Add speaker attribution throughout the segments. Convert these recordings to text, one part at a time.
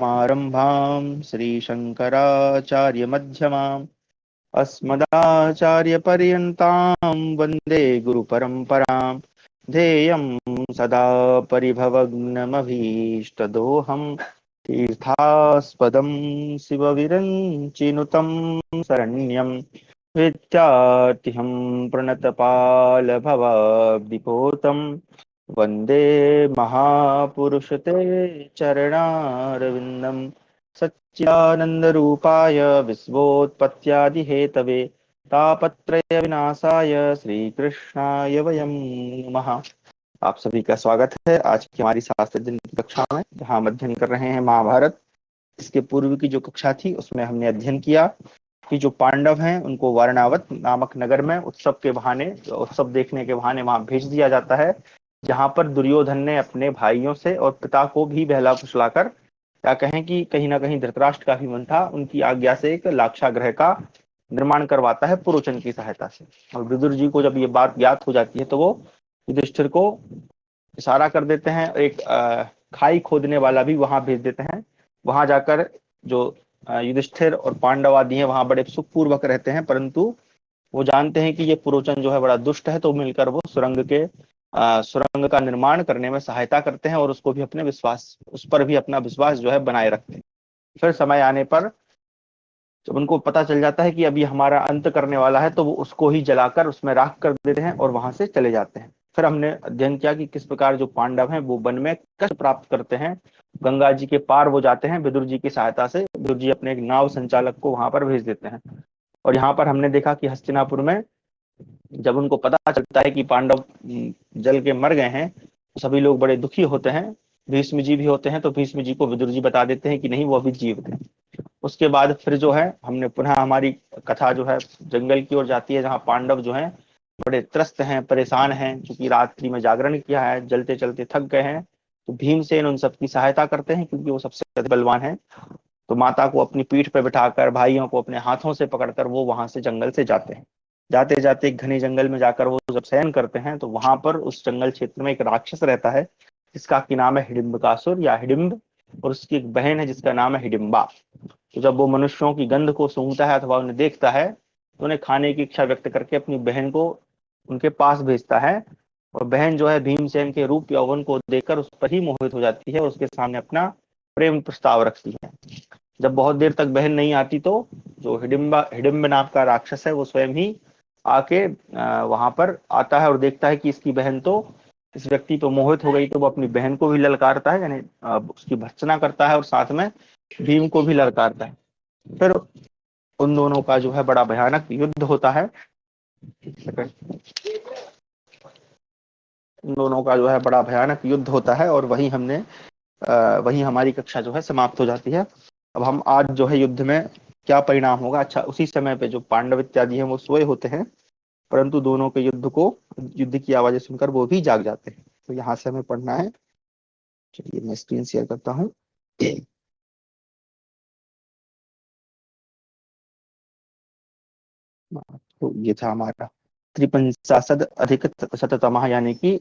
Speaker 1: सदाशिवसमारम्भां श्रीशङ्कराचार्यमध्यमाम् अस्मदाचार्यपर्यन्तां वन्दे गुरुपरम्परां ध्येयं सदा परिभवग्नमभीष्टदोहं तीर्थास्पदं शिवविरञ्चिनुतं शरण्यं विद्यार्थिहं प्रणतपालभवाब्धिपोतं वन्दे महापुरुषते चरणारविन्दं सच्चिदानन्दरूपाय विश्वोत्पत्त्यादिहेतवे तापत्रय विनाशाय श्रीकृष्णाय वयं नमः। आप सभी का स्वागत है आज की हमारी शास्त्र दिन की कक्षा में, जहाँ हम अध्ययन कर रहे हैं महाभारत। इसके पूर्व की जो कक्षा थी उसमें हमने अध्ययन किया कि जो पांडव हैं उनको वारणावत नामक नगर में उत्सव के बहाने, उत्सव देखने के बहाने वहां भेज दिया जाता है, जहां पर दुर्योधन ने अपने भाइयों से और पिता को भी बहला फुसलाकर, क्या कहें कि कहीं ना कहीं धृतराष्ट्र का भी मन था, उनकी आज्ञा से एक लाक्षागृह का निर्माण करवाता है पुरोचन की सहायता से। और विदुर जी को जब ये बात ज्ञात हो जाती है तो वो युधिष्ठिर को इशारा कर देते हैं, एक खाई खोदने वाला भी वहां भेज देते हैं। वहां जाकर जो युधिष्ठिर और पांडव आदि हैं वहां बड़े सुखपूर्वक रहते हैं, परंतु वो जानते हैं कि ये पुरोचन जो है बड़ा दुष्ट है, तो मिलकर वो सुरंग का निर्माण करने में सहायता करते हैं और उसको भी अपने विश्वास, उस पर भी अपना विश्वास जो है बनाए रखते हैं। फिर समय आने पर जब उनको पता चल जाता है कि अभी हमारा अंत करने वाला है, तो वो उसको ही जलाकर उसमें राख कर देते हैं और वहां से चले जाते हैं। फिर हमने अध्ययन किया कि किस प्रकार जो पांडव हैं वो वन में कष्ट प्राप्त करते हैं। गंगा जी के पार वो जाते हैं विदुर जी की सहायता से। विदुर जी अपने एक नाव संचालक को वहां पर भेज देते हैं। और यहाँ पर हमने देखा कि हस्तिनापुर में जब उनको पता चलता है कि पांडव जल के मर गए हैं, तो सभी लोग बड़े दुखी होते हैं। भीष्म जी भी होते हैं, तो भीष्म जी को विदुर जी बता देते हैं कि नहीं, वो अभी जीवित हैं। उसके बाद फिर जो है हमने पुनः हमारी कथा जो है जंगल की ओर जाती है, जहाँ पांडव जो हैं बड़े त्रस्त हैं, परेशान हैं, क्योंकि रात्रि में जागरण किया है, जलते चलते थक गए हैं। तो भीमसेन उन सबकी सहायता करते हैं, क्योंकि वो सबसे अधिक बलवान है। तो माता को अपनी पीठ पर बिठाकर, भाइयों को अपने हाथों से पकड़कर वो वहां से जंगल से जाते हैं। जाते जाते एक घने जंगल में जाकर वो जब शयन करते हैं, तो वहां पर उस जंगल क्षेत्र में एक राक्षस रहता है, जिसका की नाम है हिडिंबकासुर या हिडिंब, और उसकी एक बहन है जिसका नाम है हिडिंबा। तो जब वो मनुष्यों की गंध को सूंघता है अथवा उन्हें देखता है, तो उन्हें खाने की इच्छा व्यक्त करके अपनी बहन को उनके पास भेजता है। और बहन जो है भीमसेन के रूप यौवन को देखकर उस पर ही मोहित हो जाती है और उसके सामने अपना प्रेम प्रस्ताव रखती है। जब बहुत देर तक बहन नहीं आती, तो जो हिडिंब नाम का राक्षस है वो स्वयं ही आके वहां पर आता है और देखता है कि इसकी बहन तो इस व्यक्ति पर मोहित हो गई, तो वो अपनी बहन को भी ललकारता है, यानी उसकी भर्त्सना करता है और साथ में भीम को भी ललकारता है। फिर उन दोनों का जो है बड़ा भयानक युद्ध होता है। उन दोनों का जो है बड़ा भयानक युद्ध होता है और वही हमारी कक्षा जो है समाप्त हो जाती है। अब हम आज जो है युद्ध में क्या परिणाम होगा। अच्छा, उसी समय पे जो पांडव इत्यादि हैं वो सोए होते हैं, परंतु दोनों के युद्ध की आवाजें सुनकर वो भी जाग जाते हैं। तो यहाँ से हमें पढ़ना है। चलिए मैं स्क्रीन शेयर करता हूँ। तो ये था हमारा त्रिपंचाशद अधिक शततमः, यानी कि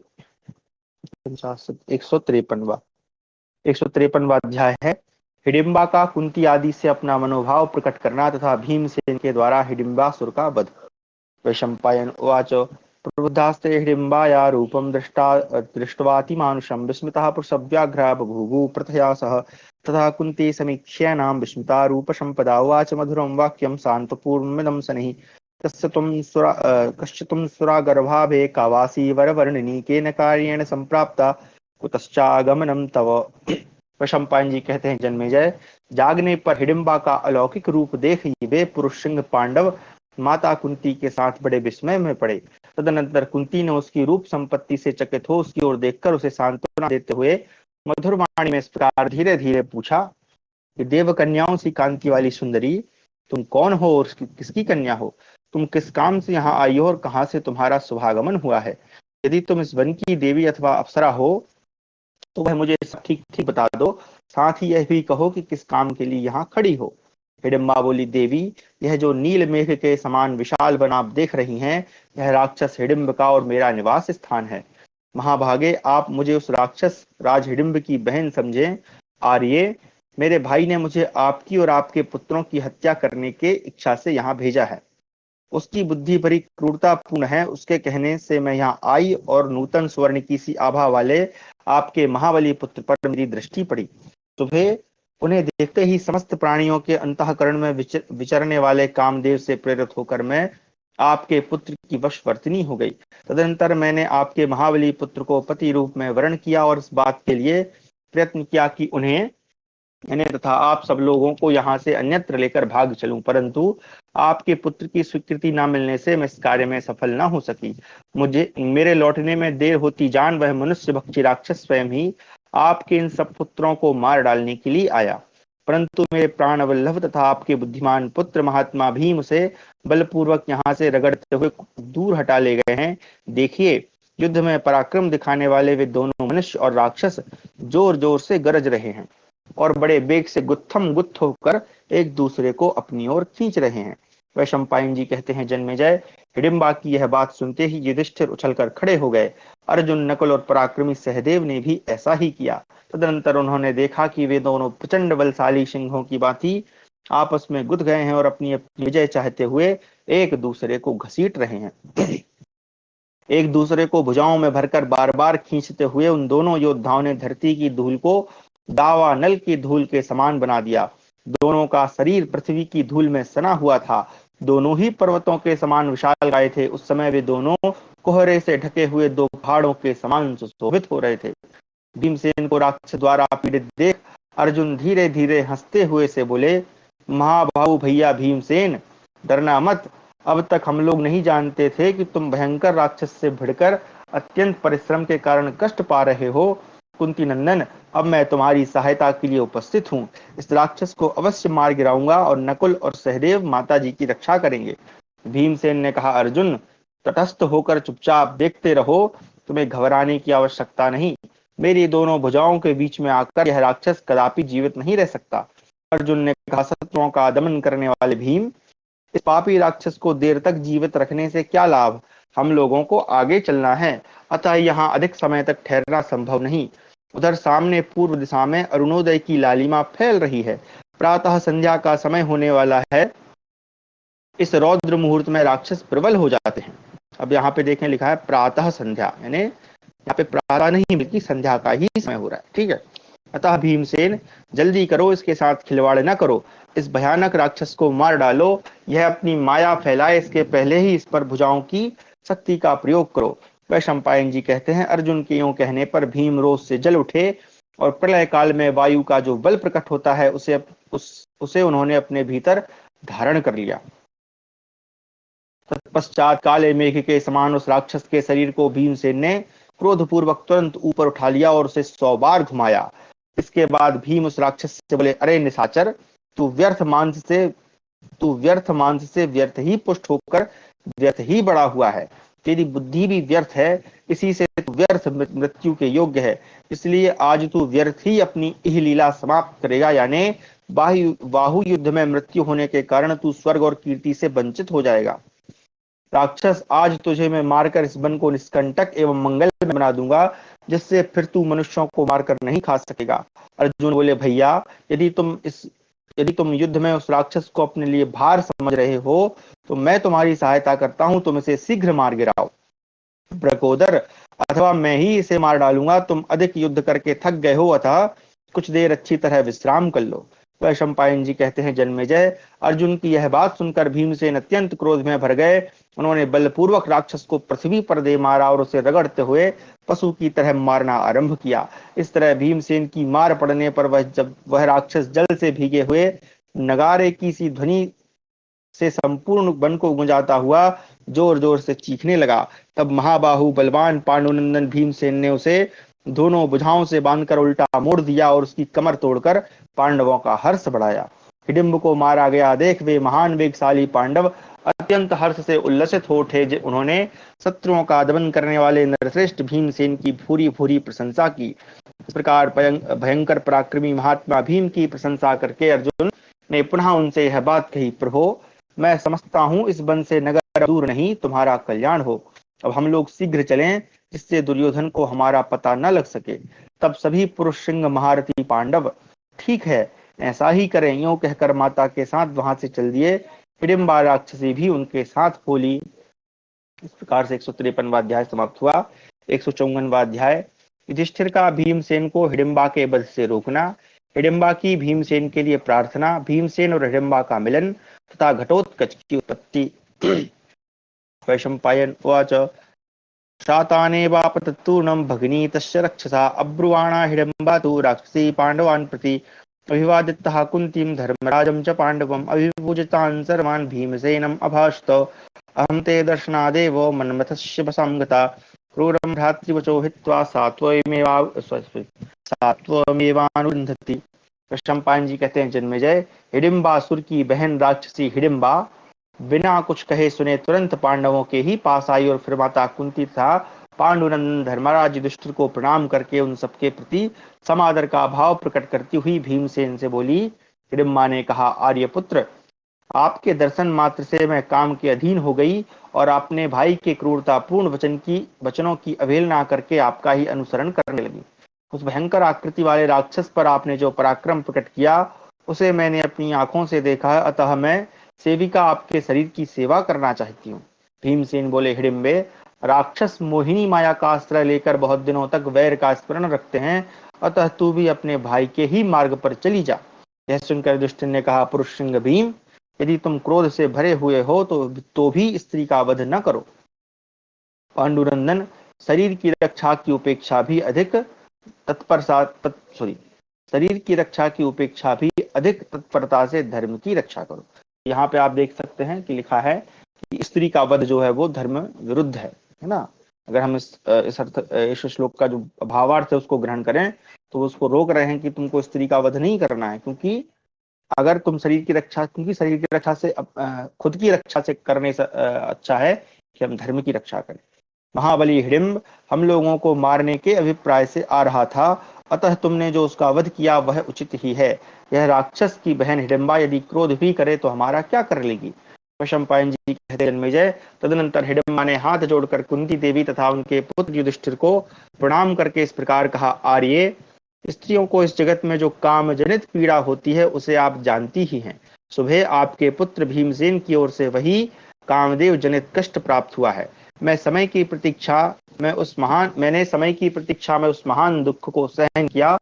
Speaker 1: 153वां अध्याय है। हिडिंबा का कुंती आदि से अपना मनोभाव प्रकट करना तथा भीमसेन के द्वारा हिडिंबासुर का वध। वैशंपायन उवाच प्रबुद्धास्ते हिडिंबाया रूपं दृष्ट्वातिमानुषं विस्मितः पुरुषव्याघ्रा बभूवुः प्रथया सह। तथा कुन्ती समीक्ष्यानां विस्मिता रूपसम्पदा उवाच मधुरं वाक्यं शान्तपूर्णमिदं शनैः। कस्य त्वं सुरागर्भाभे कावासी वरवर्णिनी केन कार्येण सम्प्राप्ता कुतश्चागमनं तव। वैशंपायन जी कहते हैं, जन्मेजय, जागने पर हिडिंबा का अलौकिक रूप देख वे पुरुष सिंह पांडव माता कुंती के साथ बड़े विस्मय में पड़े। तदनंतर कुंती ने उसकी रूप संपत्ति से चकित हो उसकी ओर देखकर उसे सांत्वना देते हुए मधुर वाणी में इस प्रकार धीरे धीरे पूछा कि देव कन्याओं सी कांति वाली सुंदरी, तुम कौन हो और किसकी कन्या हो? तुम किस काम से यहाँ आई हो और कहाँ से तुम्हारा शुभागमन हुआ है? यदि तुम इस वन की देवी अथवा अप्सरा हो तो वह मुझे सब ठीक ठीक बता दो। साथ ही यह भी कहो कि किस काम के लिए यहाँ खड़ी हो। हिडिंबा बोली, देवी, यह जो नील मेघ के समान विशाल वन आप देख रही हैं, यह राक्षस हिडिंब का और मेरा निवास स्थान है। महाभागे, आप मुझे उस राक्षस राज हिडिंब की बहन समझें। आर्ये, मेरे भाई ने मुझे आपकी और आपके पुत्रों की हत्या करने के इच्छा से यहाँ भेजा है। उसकी बुद्धि बड़ी क्रूरतापूर्ण है। उसके कहने से मैं यहाँ आई और नूतन स्वर्ण की सी आभा वाले आपके महाबली पुत्र पर मेरी दृष्टि पड़ी। सुबह उन्हें देखते ही समस्त प्राणियों के अंतःकरण में विचरने वाले कामदेव से प्रेरित होकर मैं आपके पुत्र की वशवर्तिनी हो गई। तदनंतर मैंने आपके महाबली पुत्र को पति रूप में वर्ण किया और इस बात के लिए प्रयत्न किया कि इन्हें तथा आप सब लोगों को यहाँ से अन्यत्र लेकर भाग चलूं, परंतु आपके पुत्र की स्वीकृति न मिलने से मैं इस कार्य में सफल न हो सकी। मुझे मेरे लौटने में देर होती जान वह मनुष्य भक्षी राक्षस स्वयं ही आपके इन सब पुत्रों को मार डालने के लिए आया, परंतु मेरे प्राण वल्लभ तथा आपके बुद्धिमान पुत्र महात्मा भीम उसे बलपूर्वक यहाँ से रगड़ते हुए दूर हटा ले गए हैं। देखिए, युद्ध में पराक्रम दिखाने वाले वे दोनों मनुष्य और राक्षस जोर जोर से गरज रहे हैं और बड़े बेग से गुत्थम गुत्थ होकर एक दूसरे को अपनी ओर खींच रहे हैं। वैशंपायन जी कहते हैं, जन्मेजय, हिडिंबा की यह बात सुनते ही युधिष्ठिर उछलकर खड़े हो गए। अर्जुन, नकुल और पराक्रमी सहदेव ने भी ऐसा ही किया। तदनंतर उन्होंने देखा कि वे दोनों प्रचंड बलशाली सिंहों की भांति आपस में गुद गए हैं और अपनी अपनी विजय चाहते हुए एक दूसरे को घसीट रहे हैं। एक दूसरे को भुजाओं में भरकर बार बार खींचते हुए उन दोनों योद्धाओं ने धरती की धूल को दावानल की धूल के समान बना दिया। दोनों का शरीर पृथ्वी की धूल में सना हुआ था। दोनों ही पर्वतों के समान विशालकाय थे। उस समय वे दोनों कोहरे से ढके हुए दो पहाड़ों के समान सुशोभित हो रहे थे। भीमसेन को राक्षस द्वारा पीड़ित देख अर्जुन धीरे धीरे हंसते हुए से बोले, महाबाहु भैया भीमसेन, डरना मत। अब तक हम लोग नहीं जानते थे कि तुम भयंकर राक्षस से भिड़कर अत्यंत परिश्रम के कारण कष्ट पा रहे हो। कुंती नंदन, अब मैं तुम्हारी सहायता के लिए उपस्थित हूँ। इस राक्षस को अवश्य मार गिराऊंगा और नकुल और सहदेव माता जी की रक्षा करेंगे। भीमसेन ने कहा, अर्जुन, तटस्थ होकर चुपचाप देखते रहो। तुम्हें घबराने की आवश्यकता नहीं। मेरी दोनों भुजाओं के बीच में आकर यह राक्षस कदापि जीवित नहीं रह सकता। अर्जुन ने कहा, शत्रुओं का दमन करने वाले भीम, इस पापी राक्षस को देर तक जीवित रखने से क्या लाभ। हम लोगों को आगे चलना है, अतः यहाँ अधिक समय तक ठहरना संभव नहीं। उधर सामने पूर्व दिशा में अरुणोदय की लालिमा फैल रही है। प्रातः संध्या का समय होने वाला है। इस रौद्र मुहूर्त में राक्षस प्रबल हो जाते हैं। अब यहाँ पे देखें, लिखा है प्रातः संध्या, यानी यहाँ पे प्रातः नहीं बल्कि संध्या का ही समय हो रहा है। ठीक है। अतः भीमसेन, जल्दी करो, इसके साथ खिलवाड़ न करो। इस भयानक राक्षस को मार डालो। यह अपनी माया फैलाए इसके पहले ही इस पर भुजाओं की शक्ति का प्रयोग करो। वैशंपायन जी कहते हैं, अर्जुन के यूं कहने पर भीम रोष से जल उठे और प्रलय काल में वायु का जो बल प्रकट होता है उसे उन्होंने अपने भीतर धारण कर लिया। तत्पश्चात काले मेघ के समान उस राक्षस के शरीर को भीमसेन ने क्रोधपूर्वक तुरंत ऊपर उठा लिया और उसे 100 बार घुमाया। इसके बाद भीम उस राक्षस से बोले, अरे निशाचर, तू व्यर्थ मांस से व्यर्थ ही पुष्ट होकर व्यर्थ ही बड़ा हुआ है। तेरी बुद्धि भी व्यर्थ है, इसी से तू व्यर्थ मृत्यु के योग्य है। इसलिए आज तू व्यर्थ ही अपनी इह लीला समाप्त करेगा, यानी बाहु युद्ध में मृत्यु होने के कारण तू स्वर्ग और कीर्ति से वंचित हो जाएगा। राक्षस, आज तुझे मैं मारकर इस वन को निष्कंटक एवं मंगल में बना दूंगा, जिससे फिर तू मनुष्यों को मारकर नहीं खा सकेगा। अर्जुन बोले, भैया, यदि तुम युद्ध में उस राक्षस को अपने लिए भार समझ रहे हो तो मैं तुम्हारी सहायता करता हूं, तुम इसे शीघ्र मार गिराओ। प्रकोदर, अथवा मैं ही इसे मार डालूंगा। तुम अधिक युद्ध करके थक गए हो, अतः कुछ देर अच्छी तरह विश्राम कर लो। वैशंपायन जी कहते हैं, जन्मेजय, अर्जुन की यह बात सुनकर भीमसेन अत्यंत क्रोध में भर गए। उन्होंने बलपूर्वक राक्षस को पृथ्वी पर दे मारा और उसे रगड़ते हुए पशु की तरह मारना आरंभ किया। इस तरह भीमसेन की मार पड़ने पर जब वह राक्षस जल से भीगे हुए नगारे की सी ध्वनि से संपूर्ण वन को गुंजाता हुआ जोर जोर से चीखने लगा, तब महाबाहु बलवान पांडुनंदन भीमसेन ने उसे दोनों भुजाओं से बांधकर उल्टा मोड़ दिया और उसकी कमर तोड़कर पांडवों का हर्ष बढ़ाया। हिडिंब को मारा गया देख वे महान वेगशाली पांडव अत्यंत हर्ष से उल्लसित हो उठे। उन्होंने शत्रुओं का दमन करने वाले नरश्रेष्ठ भीमसेन की भूरी भूरी प्रशंसा की। इस प्रकार भयंकर पराक्रमी महात्मा भीम की प्रशंसा करके अर्जुन ने पुनः उनसे यह बात कही, प्रभो, मैं समझता हूं इस वन से नगर दूर नहीं, तुम्हारा कल्याण हो। अब हम लोग शीघ्र चलें, जिससे दुर्योधन को हमारा पता न लग सके। तब सभी पुरुष सिंह महारथी पांडव, ठीक है, ऐसा ही करें। यूं कहकर माता के साथ वहां से चल दिए। हिडिंबा राक्षसी भी उनके साथ बोली। इस प्रकार से 153वां अध्याय समाप्त हुआ। 154वां अध्याय, युधिष्ठिर का भीमसेन को हिडिंबा के वध से रोकना, हिडिंबा की भीमसेन के लिए प्रार्थना, भीमसेन और हिडिंबा का मिलन तथा घटोत्कच की उत्पत्ति। वैशंपायन उवाच शातानेवापतत्तूर्णं भगिनी तस्य रक्षसा अब्रुवाणा हिडिंबा तु राक्षसी पाण्डवान् प्रति अभिवादितः कुन्तीं धर्मराजं च पाण्डवम् अभिपूजितान् सर्वान् भीमसेनम् अभाषत अहं ते दर्शनादेव मन्मथस्य वशां गता क्रूरं भ्रातृवचो हित्वा सात्वमेवानुरुन्धति। वैशंपायन जी कहते हैं, जन्मेजय, हिडिंबासुर की बहन राक्षसी हिडिंबा बिना कुछ कहे सुने तुरंत पांडवों के ही पास आई और फिर माता कुंती था पांडुनंदन धर्मराज युधिष्ठिर को प्रणाम करके उन सबके प्रति समादर का भाव प्रकट करती हुई भीमसेन से बोली। हिडिंबा ने कहा, आर्यपुत्र, आपके दर्शन मात्र से मैं काम के अधीन हो गई और अपने भाई के क्रूरतापूर्ण वचनों की अवहेलना करके आपका ही अनुसरण करने लगी। उस भयंकर आकृति वाले राक्षस पर आपने जो पराक्रम प्रकट किया उसे मैंने अपनी आंखों से देखा है, अतः मैं सेविका आपके शरीर की सेवा करना चाहती हूँ। भीमसेन बोले, हिडिंबे, राक्षस मोहिनी माया का आश्रय लेकर बहुत दिनों तक वैर का स्मरण रखते हैं, अतः तू भी अपने भाई के ही मार्ग पर चली जा। यह सुनकर युधिष्ठिर ने कहा, पुरुष सिंह भीम, यदि तुम क्रोध से भरे हुए हो तो भी स्त्री का वध न करो। पांडुनंदन, शरीर की रक्षा की उपेक्षा भी अधिक शरीर की रक्षा की उपेक्षा भी अधिक तत्परता से धर्म की रक्षा करो। यहाँ पे आप देख सकते हैं कि लिखा है कि स्त्री का वध जो है वो धर्म विरुद्ध है ना। अगर हम इस श्लोक का जो भावार्थ है उसको ग्रहण करें तो उसको रोक रहे हैं कि तुमको स्त्री का वध नहीं करना है, क्योंकि अगर तुम क्योंकि शरीर की रक्षा से खुद की रक्षा से करने से अच्छा है कि हम धर्म की रक्षा करें। महाबली हिडिंब हम लोगों को मारने के अभिप्राय से आ रहा था, अतः तुमने जो उसका वध किया वह उचित ही है। यह राक्षस की बहन हिडिंबा यदि क्रोध भी करे तो हमारा क्या कर लेगी। वैशंपायन जी कहते, जन्मेजय, तदनंतर हिडिंबा ने हाथ जोड़कर कुंती देवी तथा उनके पुत्र युधिष्ठिर को प्रणाम करके इस प्रकार कहा, आर्य, स्त्रियों को इस जगत में जो काम जनित पीड़ा होती है उसे आप जानती ही हैं। सुबह आपके पुत्र भीमसेन की ओर से वही कामदेव जनित कष्ट प्राप्त हुआ है। मैंने समय की प्रतीक्षा में उस महान दुख को सहन किया।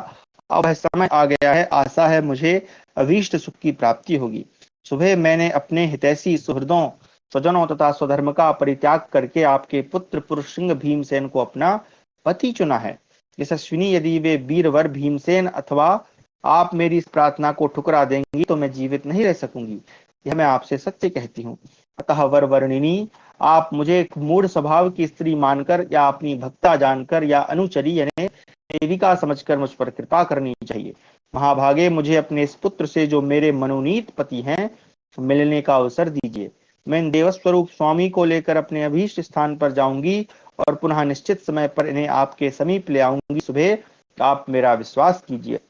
Speaker 1: अब वह समय आ गया है, आशा है मुझे अभीष्ट सुख की प्राप्ति होगी। सुबह मैंने अपने हितैषी सुहृदों, स्वजनों तथा स्वधर्म का परित्याग करके आपके पुत्र पुरुष सिंह भीमसेन को अपना पति चुना है। यशस्विनी, यदि वे वीरवर भीमसेन अथवा आप मेरी इस प्रार्थना को ठुकरा देंगी तो मैं जीवित नहीं रह सकूंगी, यह मैं आपसे सत्य कहती हूँ। अतः वर वर्णिनी, आप मुझे एक मूढ़ स्वभाव की स्त्री मानकर या अपनी भक्ता जानकर या अनुचरी यानी सेविका समझकर मुझ पर कृपा करनी चाहिए। महाभागे, मुझे अपने इस पुत्र से जो मेरे मनोनीत पति हैं मिलने का अवसर दीजिए। मैं इन देवस्वरूप स्वामी को लेकर अपने अभीष्ट स्थान पर जाऊंगी और पुनः निश्चित समय पर इन्हें आपके समीप ले आऊंगी। सुबह आप मेरा विश्वास कीजिए,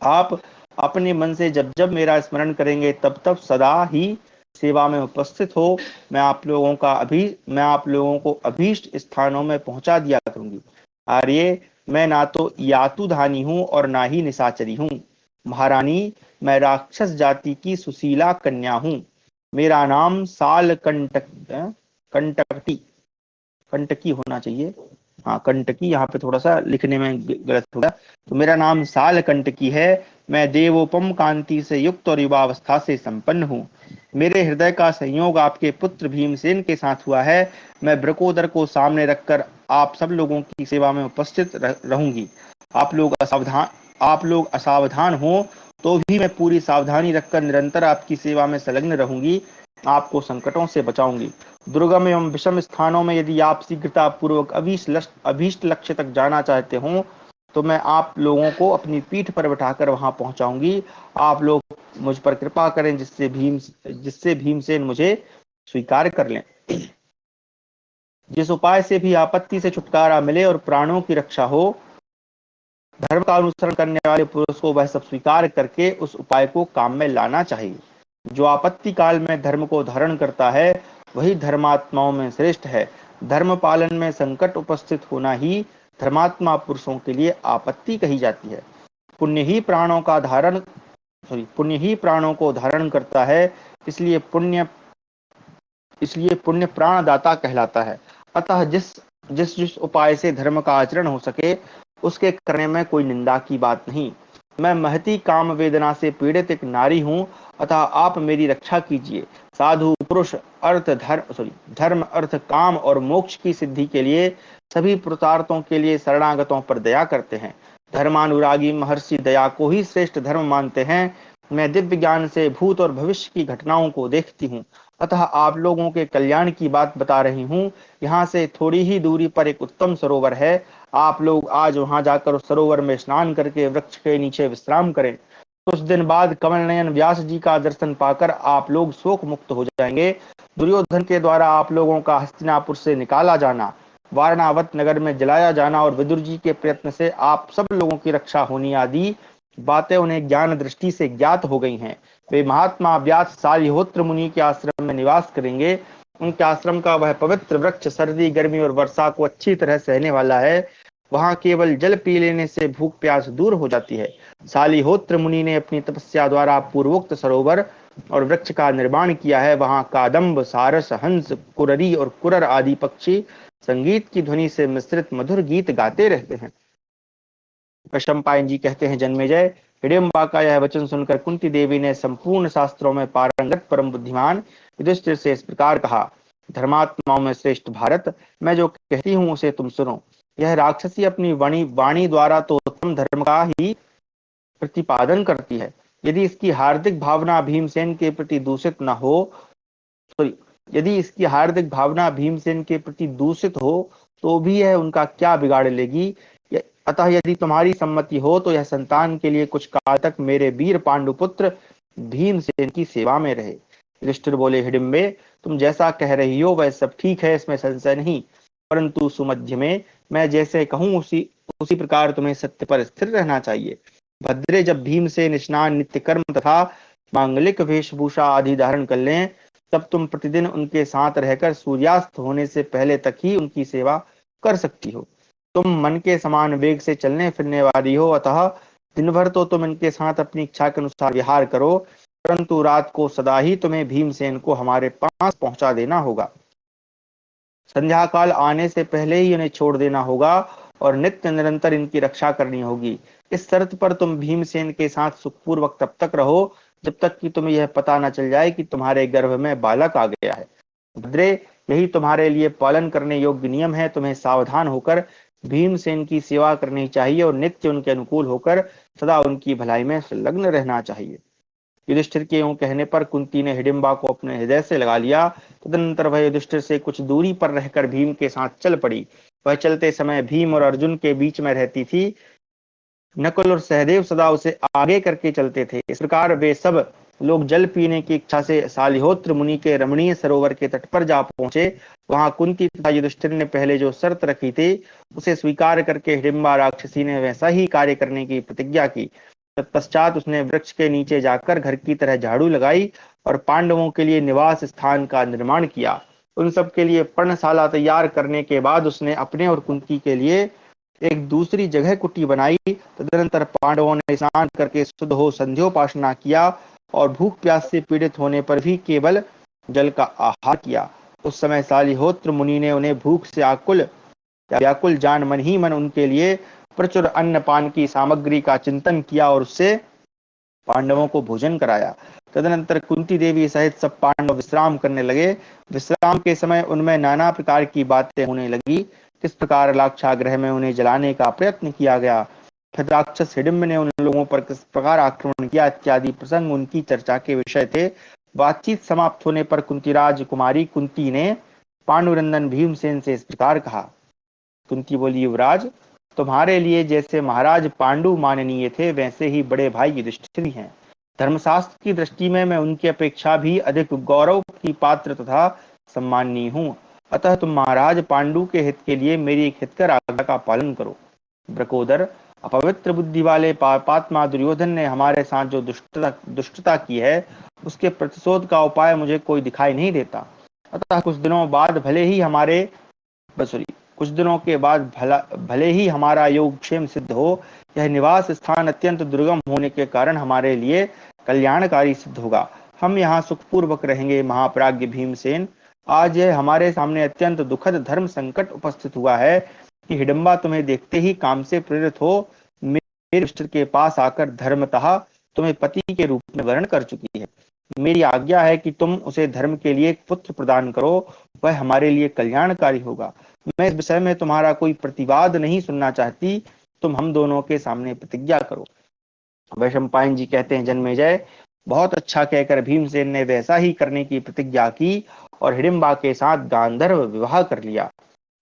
Speaker 1: आप अपने मन से जब जब मेरा स्मरण करेंगे तब तब सदा ही सेवा में उपस्थित हो। मैं आप लोगों को अभीष्ट स्थानों में पहुंचा दिया करूंगी। आर्य, मैं ना तो यातुधानी हूँ और ना ही निशाचरी हूँ। महारानी, मैं राक्षस जाति की सुशीला कन्या हूँ। मेरा नाम साल कंटकी कंटकी होना चाहिए। हाँ, कंटकी, यहाँ पे थोड़ा सा लिखने में गलत हो गया। तो मेरा नाम साल कंटकी है। मैं देवोपम कांति से युक्त और युवावस्था से संपन्न हूँ। मेरे हृदय का संयोग आपके पुत्र भीमसेन के साथ हुआ है। मैं ब्रकोदर को सामने रखकर आप सब लोगों की सेवा में उपस्थित रहूंगी। आप लोग असावधान हो तो भी मैं पूरी सावधानी रखकर निरंतर आपकी सेवा में संलग्न रहूंगी, आपको संकटों से बचाऊंगी। दुर्गम एवं विषम स्थानों में यदि आप शीघ्रता पूर्वक अभीष्ट लक्ष्य तक जाना चाहते हो तो मैं आप लोगों को अपनी पीठ पर बिठाकर वहां पहुंचाऊंगी। आप लोग मुझ पर कृपा करें जिससे भीमसेन मुझे स्वीकार कर लें। जिस उपाय से भी आपत्ति से छुटकारा मिले और प्राणों की रक्षा हो, धर्म का अनुसरण करने वाले पुरुष को वह सब स्वीकार करके उस उपाय को काम में लाना चाहिए। जो आपत्ति काल में धर्म को धारण करता है वही धर्मात्माओं में श्रेष्ठ है। धर्म पालन में संकट उपस्थित होना ही धर्मात्मा पुरुषों के लिए आपत्ति कही जाती है। पुण्य ही प्राणों का धारण पुण्य ही प्राणों को धारण करता है, इसलिए पुण्य इसलिए पुण्य प्राणदाता कहलाता है। अतः जिस जिस जिस उपाय से धर्म का आचरण हो सके उसके करने में कोई निंदा की बात नहीं। मैं महती काम वेदना से पीड़ित एक नारी हूँ, अतः आप मेरी रक्षा कीजिए। साधु पुरुष धर्म अर्थ काम और मोक्ष की सिद्धि के लिए सभी पुरुषार्थों के लिए शरणागतों पर दया करते हैं। धर्मानुरागी महर्षि दया को ही श्रेष्ठ धर्म मानते हैं। मैं दिव्य ज्ञान से भूत और भविष्य की घटनाओं को देखती हूँ, अतः आप लोगों के कल्याण की बात बता रही हूँ। यहाँ से थोड़ी ही दूरी पर एक उत्तम सरोवर है, आप लोग आज वहां जाकर उस सरोवर में स्नान करके वृक्ष के नीचे विश्राम करें। कुछ दिन बाद कमल नयन व्यास जी का दर्शन पाकर आप लोग शोक मुक्त हो जाएंगे। दुर्योधन के द्वारा आप लोगों का हस्तिनापुर से निकाला जाना, वारणावत नगर में जलाया जाना और विदुर जी के प्रयत्न से आप सब लोगों की रक्षा होनी आदि बातें उन्हें ज्ञान दृष्टि से ज्ञात हो गई हैं। वे महात्मा व्यास सालिहोत्र मुनि के आश्रम में निवास करेंगे। उनके आश्रम का वह पवित्र वृक्ष सर्दी गर्मी और वर्षा को अच्छी तरह सहने वाला है। वहां केवल जल पी लेने से भूख प्यास दूर हो जाती है। सालिहोत्र मुनि ने अपनी तपस्या द्वारा पूर्वोक्त सरोवर और वृक्ष का निर्माण किया है। वहां कादम्ब सारस हंस कुररी और कुरर आदि पक्षी संगीत की ध्वनि से मिश्रित मधुर गीत गाते रहते हैं। वैशंपायन जी कहते हैं, जन्मेजय, हिडिंबा का यह वचन सुनकर कुंती देवी ने संपूर्ण शास्त्रों में पारंगत परम बुद्धिमान युधिष्ठिर से इस प्रकार कहा, धर्मात्माओं में श्रेष्ठ भारत, मैं जो कहती हूँ उसे तुम सुनो। यह राक्षसी अपनी वाणी वाणी द्वारा तो उत्तम धर्म का ही प्रतिपादन करती है। यदि इसकी हार्दिक भावना भीमसेन के प्रति दूषित न हो सॉरी यदि इसकी हार्दिक भावना भीमसेन के प्रति दूषित हो तो भी यह उनका क्या बिगाड़ लेगी। अतः यदि तुम्हारी सम्मति हो तो यह संतान के लिए कुछ काल तक मेरे वीर पांडुपुत्र भीमसेन की सेवा में रहे। युधिष्ठिर बोले, हिडिंबे, तुम जैसा कह रही हो वह सब ठीक है, इसमें संशय नहीं, परंतु सुमध्य में मैं जैसे कहूँ उसी उसी प्रकार तुम्हें सत्य पर स्थिर रहना चाहिए। भद्रे, जब भीमसेन स्नान नित्य कर्म तथा मांगलिक वेशभूषा आदि धारण कर लें तब तुम प्रतिदिन उनके साथ रहकर सूर्यास्त होने से पहले तक ही उनकी सेवा कर सकती हो। तुम मन के समान वेग से चलने फिरने वाली हो, अतः दिन भर तो तुम इनके साथ अपनी इच्छा के अनुसार विहार करो, परंतु रात को सदा ही तुम्हें भीमसेन को हमारे पास पहुंचा देना होगा। संध्या काल आने से पहले ही इन्हें छोड़ देना होगा और नित्य निरंतर इनकी रक्षा करनी होगी। इस शर्त पर तुम भीमसेन के साथ सुखपूर्वक तब तक रहो जब तक कि तुम्हें यह पता न चल जाए कि तुम्हारे गर्भ में बालक आ गया है। भद्रे, यही तुम्हारे लिए पालन करने योग्य नियम है। तुम्हें सावधान होकर भीमसेन की सेवा करनी चाहिए और नित्य उनके अनुकूल होकर सदा उनकी भलाई में संलग्न रहना चाहिए। युधिष्ठिर के यूं कहने पर कुंती ने हिडिंबा को अपने हृदय से लगा लिया। तदनंतर वह युधिष्ठिर से कुछ दूरी पर रहकर भीम के साथ चल पड़ी। वह चलते समय भीम और अर्जुन के बीच में रहती थी। नकुल और सहदेव सदा उसे आगे करके चलते थे। इस प्रकार वे सब लोग जल पीने की इच्छा से सालिहोत्र मुनि के रमणीय सरोवर के तट पर जा पहुंचे। वहां कुंती तथा युधिष्ठिर ने पहले जो शर्त रखी थी उसे स्वीकार करके हिडिंबा राक्षसी ने वैसा ही कार्य करने की प्रतिज्ञा की। तत्पश्चात उसने वृक्ष के नीचे जाकर घर की तरह झाड़ू लगाई और पांडवों के लिए निवास स्थान का निर्माण किया। उन सब के लिए पर्णशाला तैयार करने के बाद उसने अपने और कुंती के लिए एक दूसरी जगह कुटी बनाई। तदनंतर पांडवों ने स्नान करके शुद्ध हो संध्योपासना किया और भूख प्यास से पीड़ित होने पर भी केवल जल का आहार किया। उस समय सालिहोत्र मुनि ने उन्हें भूख से आकुल या व्याकुल जान मन ही मन उनके लिए प्रचुर अन्न पान की सामग्री का चिंतन किया और उससे पांडवों को भोजन कराया। तदनंतर कुंती देवी सहित सब पांडव विश्राम करने लगे। विश्राम के समय उनमें नाना प्रकार की बातें होने लगी। किस प्रकार लाक्षागृह में उन्हें जलाने का प्रयत्न किया गया, फिर राक्षस हिडिंब ने उन लोगों पर किस प्रकार आक्रमण किया इत्यादि प्रसंग उनकी चर्चा के विषय थे। बातचीत समाप्त होने पर कुंतीराज कुमारी कुंती ने पांडुनंदन भीमसेन से इस प्रकार कहा। कुंती बोली, युवराज, तुम्हारे लिए जैसे महाराज पांडु माननीय थे वैसे ही बड़े भाई युधिष्ठिर भी हैं। धर्मशास्त्र की दृष्टि में मैं उनकी अपेक्षा भी अधिक गौरव की पात्र तथा सम्माननीय हूँ। अतः तुम महाराज पांडु के हित के लिए मेरी एक हितकर आज्ञा का पालन करो। ब्रकोदर, अपवित्र बुद्धि वाले पापात्मा दुर्योधन ने हमारे साथ जो दुष्टता की है उसके प्रतिशोध का उपाय मुझे कोई दिखाई नहीं देता। अतः कुछ दिनों बाद भले ही हमारे बसुरी कुछ दिनों के बाद भले ही हमारा योगक्षेम सिद्ध हो, यह निवास स्थान अत्यंत दुर्गम होने के कारण हमारे लिए कल्याणकारी सिद्ध होगा। हम यहाँ सुखपूर्वक रहेंगे। महाप्राज्ञ भीमसेन, आज यह हमारे सामने अत्यंत दुखद धर्म संकट उपस्थित हुआ है कि हिडिंबा तुम्हें देखते ही काम से प्रेरित हो मेरे इष्ट के पास आकर धर्मतः तुम्हें पति के रूप में वर्ण कर चुकी है। मेरी आज्ञा है कि तुम उसे धर्म के लिए एक पुत्र प्रदान करो, वह हमारे लिए कल्याणकारी होगा। मैं इस विषय में तुम्हारा कोई प्रतिवाद नहीं सुनना चाहती, तुम हम दोनों के सामने प्रतिज्ञा करो। वैशंपायन जी कहते हैं, जन्मेजय, बहुत अच्छा कहकर भीमसेन ने वैसा ही करने की प्रतिज्ञा की और हिडिंबा के साथ गांधर्व विवाह कर लिया।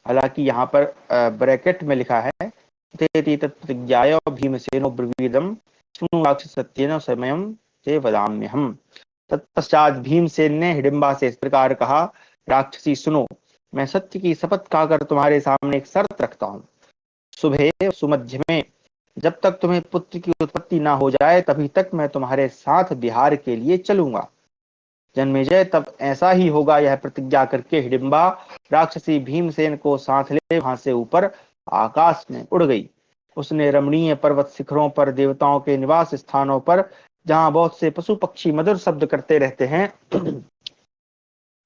Speaker 1: हालांकि यहाँ पर ब्रैकेट में लिखा है तेति तत्प्रतिज्ञाय भीमसेनो ब्रवीदम शृणु राक्षसत्येन समयम ते वदाम्यहम्। तत्पश्चात भीमसेन ने हिडिंबा से इस प्रकार कहा, राक्षसी सुनो, मैं सत्य की शपथ खाकर तुम्हारे सामने एक शर्त रखता हूँ। सुबह सुमध्य में जब तक तुम्हें पुत्र की उत्पत्ति ना हो जाए तभी तक मैं तुम्हारे साथ बिहार के लिए चलूंगा। जन्मेजय, तब ऐसा ही होगा। यह प्रतिज्ञा करके हिडिंबा राक्षसी भीमसेन को साथ ले वहां से ऊपर आकाश में उड़ गई। उसने रमणीय पर्वत शिखरों पर, देवताओं के निवास स्थानों पर, जहां बहुत से पशु पक्षी मधुर शब्द करते रहते हैं,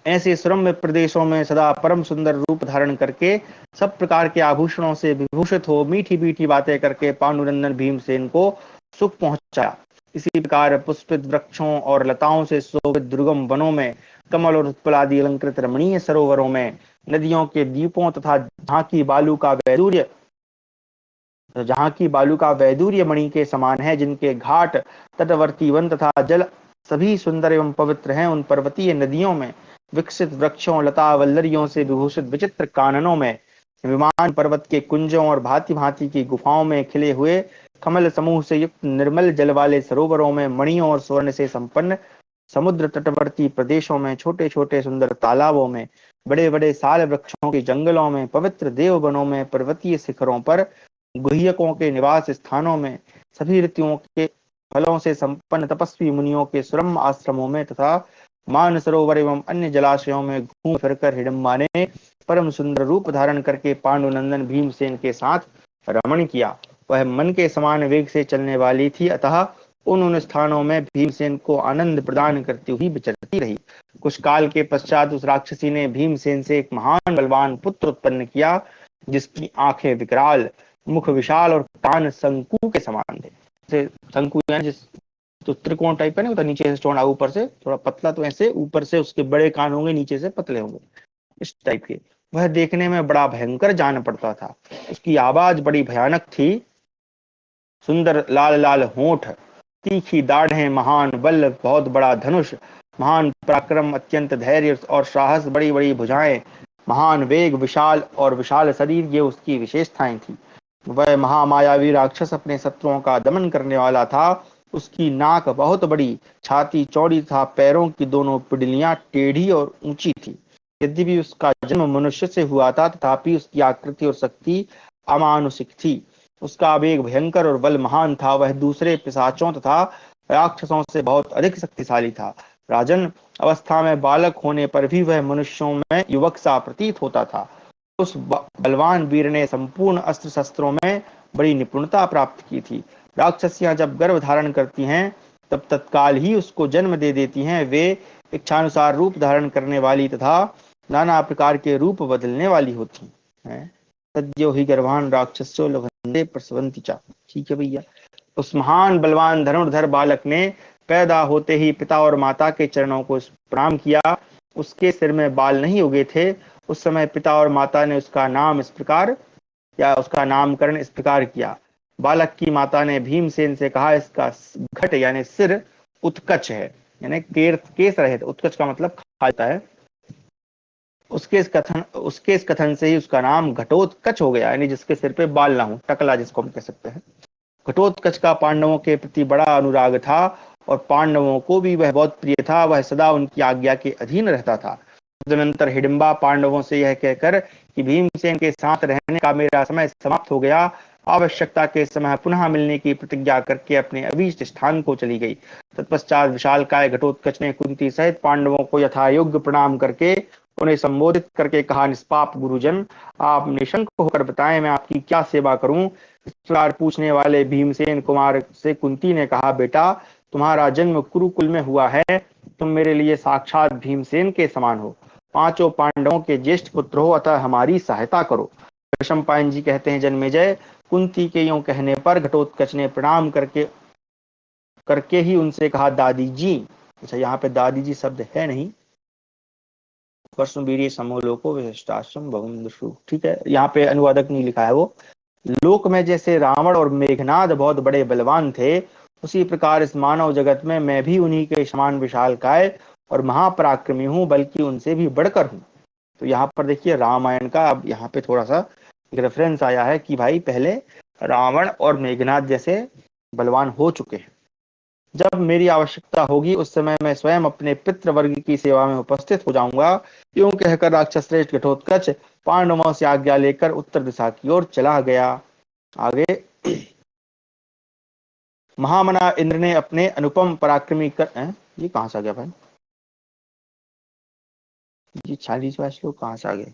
Speaker 1: ऐसे सुरम्य प्रदेशों में सदा परम सुंदर रूप धारण करके सब प्रकार के आभूषणों से विभूषित हो मीठी मीठी बातें करके पांडुनंदन भीमसेन को सुख पहुंचाया। इसी प्रकार पुष्पित वृक्षों और लताओं से शोभित दुर्गम वनों में, कमल और उत्पल आदि अलंकृत रमणीय सरोवरों में, नदियों के द्वीपों तथा जहाँ की बालू का वैदूर्य मणि के समान है, जिनके घाट, तटवर्ती वन तथा जल सभी सुंदर एवं पवित्र हैं, उन पर्वतीय नदियों में, विकसित वृक्षों, लता वल्लरियों से विभूषित विचित्र काननों में, विमान पर्वत के कुंजों और भांति भांति की गुफाओं में खिले हुए कमल समूह से युक्त निर्मल जल वाले सरोवरों में, मणियों और स्वर्ण से संपन्न समुद्र तटवर्ती प्रदेशों में, छोटे छोटे सुंदर तालाबों में, बड़े बड़े साल वृक्षों के जंगलों में, पवित्र देव वनों में, पर्वतीय शिखरों पर, गुह्यकों के निवास स्थानों में, सभी ऋतुओं के फलों से संपन्न तपस्वी मुनियों के सुरम्य आश्रमों में तथा मानसरोवर एवं अन्य जलाशयों में घूम फिरकर हिडिंबा ने परम सुंदर रूप धारण करके पांडुनंदन भीमसेन के साथ रमण किया। वह मन के समान वेग से चलने वाली थी, अतः उन स्थानों में भीमसेन को आनंद प्रदान करती हुई विचरती रही। कुछ काल के पश्चात उस राक्षसी ने भीमसेन से एक महान बलवान पुत्र उत्पन्न किया, जिसकी आंखें विकराल, मुख विशाल और कान शंकु के समान थे। जैसे शंकु यानी जिस तो त्रिकोण टाइप का नहीं होता, नीचे से चौड़ा ऊपर से थोड़ा पतला, तो ऐसे ऊपर से उसके बड़े कान होंगे, नीचे से पतले होंगे, इस टाइप के। वह देखने में बड़ा भयंकर जान पड़ता था। उसकी आवाज बड़ी भयानक थी। सुंदर लाल लाल होंठ, तीखी दाढ़ें, महान बल, बहुत बड़ा धनुष, महान पराक्रम, अत्यंत धैर्य और साहस, बड़ी बड़ी भुजाएं, महान वेग, विशाल और विशाल शरीर, ये उसकी विशेषताएं थी। वह महामायावी राक्षस अपने शत्रुओं का दमन करने वाला था। उसकी नाक बहुत बड़ी, छाती चौड़ी था, पैरों की दोनों पिंडलियां टेढ़ी और ऊंची थी। यद्यपि उसका जन्म मनुष्य से हुआ था, तथापि उसकी आकृति और शक्ति अमानुषिक थी। उसका वेग भयंकर और बल महान था। वह दूसरे पिशाचों तथा राक्षसों से बहुत अधिक शक्तिशाली था। राजन, अवस्था में बालक होने पर भी वह मनुष्यों में युवक सा प्रतीत होता था। उस बलवान वीर ने संपूर्ण अस्त्र शस्त्रों में बड़ी निपुणता प्राप्त की थी। राक्षसियां जब गर्भ धारण करती हैं तब तत्काल ही उसको जन्म दे देती हैं। वे इच्छानुसार रूप धारण करने वाली तथा नाना प्रकार के रूप बदलने वाली होती हैं। सद्यो ही गर्भान राक्षसो लभन्ते प्रसवन्ति चा। ठीक है भैया। उस महान बलवान धनुर्धर बालक ने पैदा होते ही पिता और माता के चरणों को प्रणाम किया। उसके सिर में बाल नहीं उगे थे। उस समय पिता और माता ने उसका नाम इस प्रकार, या उसका नामकरण इस प्रकार किया। बालक की माता ने भीमसेन से कहा, इसका घट यानी सिर उत्कच है, यानी केस रहित। उत्कच का मतलब खाता है। उसके इस कथन से ही उसका नाम घटोत्कच हो गया, यानी जिसके सिर पे बाल ना हो, टकला जिसको हम कह सकते हैं। घटोत्कच का पांडवों के प्रति बड़ा अनुराग था और पांडवों को भी वह बहुत प्रिय था। वह सदा उनकी आज्ञा के अधीन रहता था। तदनंतर हिडिंबा पांडवों से यह कहकर कि भीमसेन के साथ रहने का मेरा समय समाप्त हो गया, आवश्यकता के समय पुनः मिलने की प्रतिज्ञा करके अपने अभीष्ट स्थान को चली गई। तत्पश्चात विशालकाय घटोत्कच ने कुंती सहित पांडवों को यथायोग्य प्रणाम करके उन्हें संबोधित करके कहा, निष्पाप गुरुजन, आप निशंक होकर बताएं मैं आपकी क्या सेवा करूं। इस प्रकार पूछने वाले भीमसेन कुमार से कुंती ने कहा, बेटा, तुम्हारा जन्म कुरुकुल में हुआ है, तुम मेरे लिए साक्षात भीमसेन के समान हो, पांचों पांडवों के ज्येष्ठ पुत्र हो, अतः हमारी सहायता करो। वैशंपायन जी कहते हैं, जन्मेजय, कुंती के यूं कहने पर घटोत्कच ने प्रणाम करके करके ही उनसे कहा, दादी जी। अच्छा, यहाँ पे दादी जी शब्द है नहीं, वर्षवीर्य समोलोको विशिष्टाश्रम बहुमदृशु, ठीक है, यहाँ पे अनुवादक नहीं लिखा है वो। लोक में जैसे रावण और मेघनाद बहुत बड़े बलवान थे, उसी प्रकार इस मानव जगत में मैं भी उन्हीं के समान विशालकाय और महापराक्रमी हूँ, बल्कि उनसे भी बढ़कर हूँ। तो यहाँ पर देखिए रामायण का अब यहाँ पे थोड़ा सा एक रेफरेंस आया है कि भाई पहले रावण और मेघनाद जैसे बलवान हो चुके हैं। जब मेरी आवश्यकता होगी उस समय मैं स्वयं अपने पितृ वर्ग की सेवा में उपस्थित हो जाऊंगा। यूं कहकर राक्षस श्रेष्ठ घटोत्कच पांडवों से आज्ञा लेकर उत्तर दिशा की ओर चला गया। आगे, महामना इंद्र ने अपने अनुपम पराक्रमी कर ये कहां से आ गया भाई, ये 46वां श्लोक कहां से आ गया।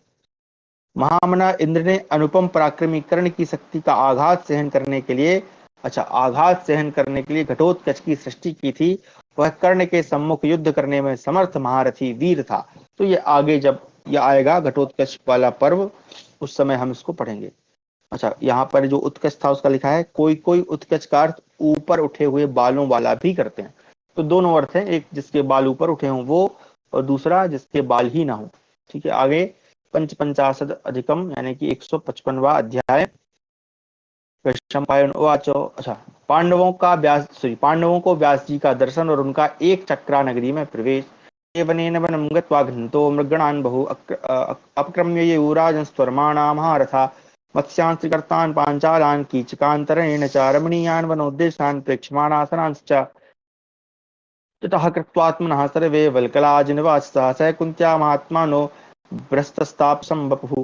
Speaker 1: महामना इंद्र ने अनुपम पराक्रमी कर्ण की शक्ति का आघात सहन करने के लिए, अच्छा, आघात सहन करने के लिए घटोत्कच की सृष्टि की थी। वह कर्ण के सम्मुख युद्ध करने में समर्थ महारथी वीर था। तो ये आगे जब ये आएगा घटोत्कच वाला पर्व, उस समय हम इसको पढ़ेंगे। अच्छा, यहाँ पर जो उत्कच था उसका लिखा है, कोई कोई उत्कच का अर्थ ऊपर उठे हुए बालों वाला भी करते हैं। तो दोनों अर्थ हैं, एक जिसके बाल ऊपर उठे हों वो, और दूसरा जिसके बाल ही ना हो। ठीक है, आगे, पंचपंचाशद अधिकम यानी कि 155वां अध्याय। वैशंपायन उवाच, अच्छा, पांडवों को व्यास जी का दर्शन और उनका एक चक्रा नगरी में प्रवेश। एवनेन वनं गत्वा घ्नतो मृगणान् बहु अपक्रम्य ये यूराजंस्त्वर्माणा महारथा मत्स्यांस्त्रिकर्तान् पाञ्चालान् कीचकान्तरेण च रमणीयान् वनोद्देशान् प्रेक्षमाणासनांश्च ततः कृत्वात्मनः सर्वे वल्कलाजिनिवासः स कुन्त्या महात्मानो भ्रस्तस्तापसं बपुः।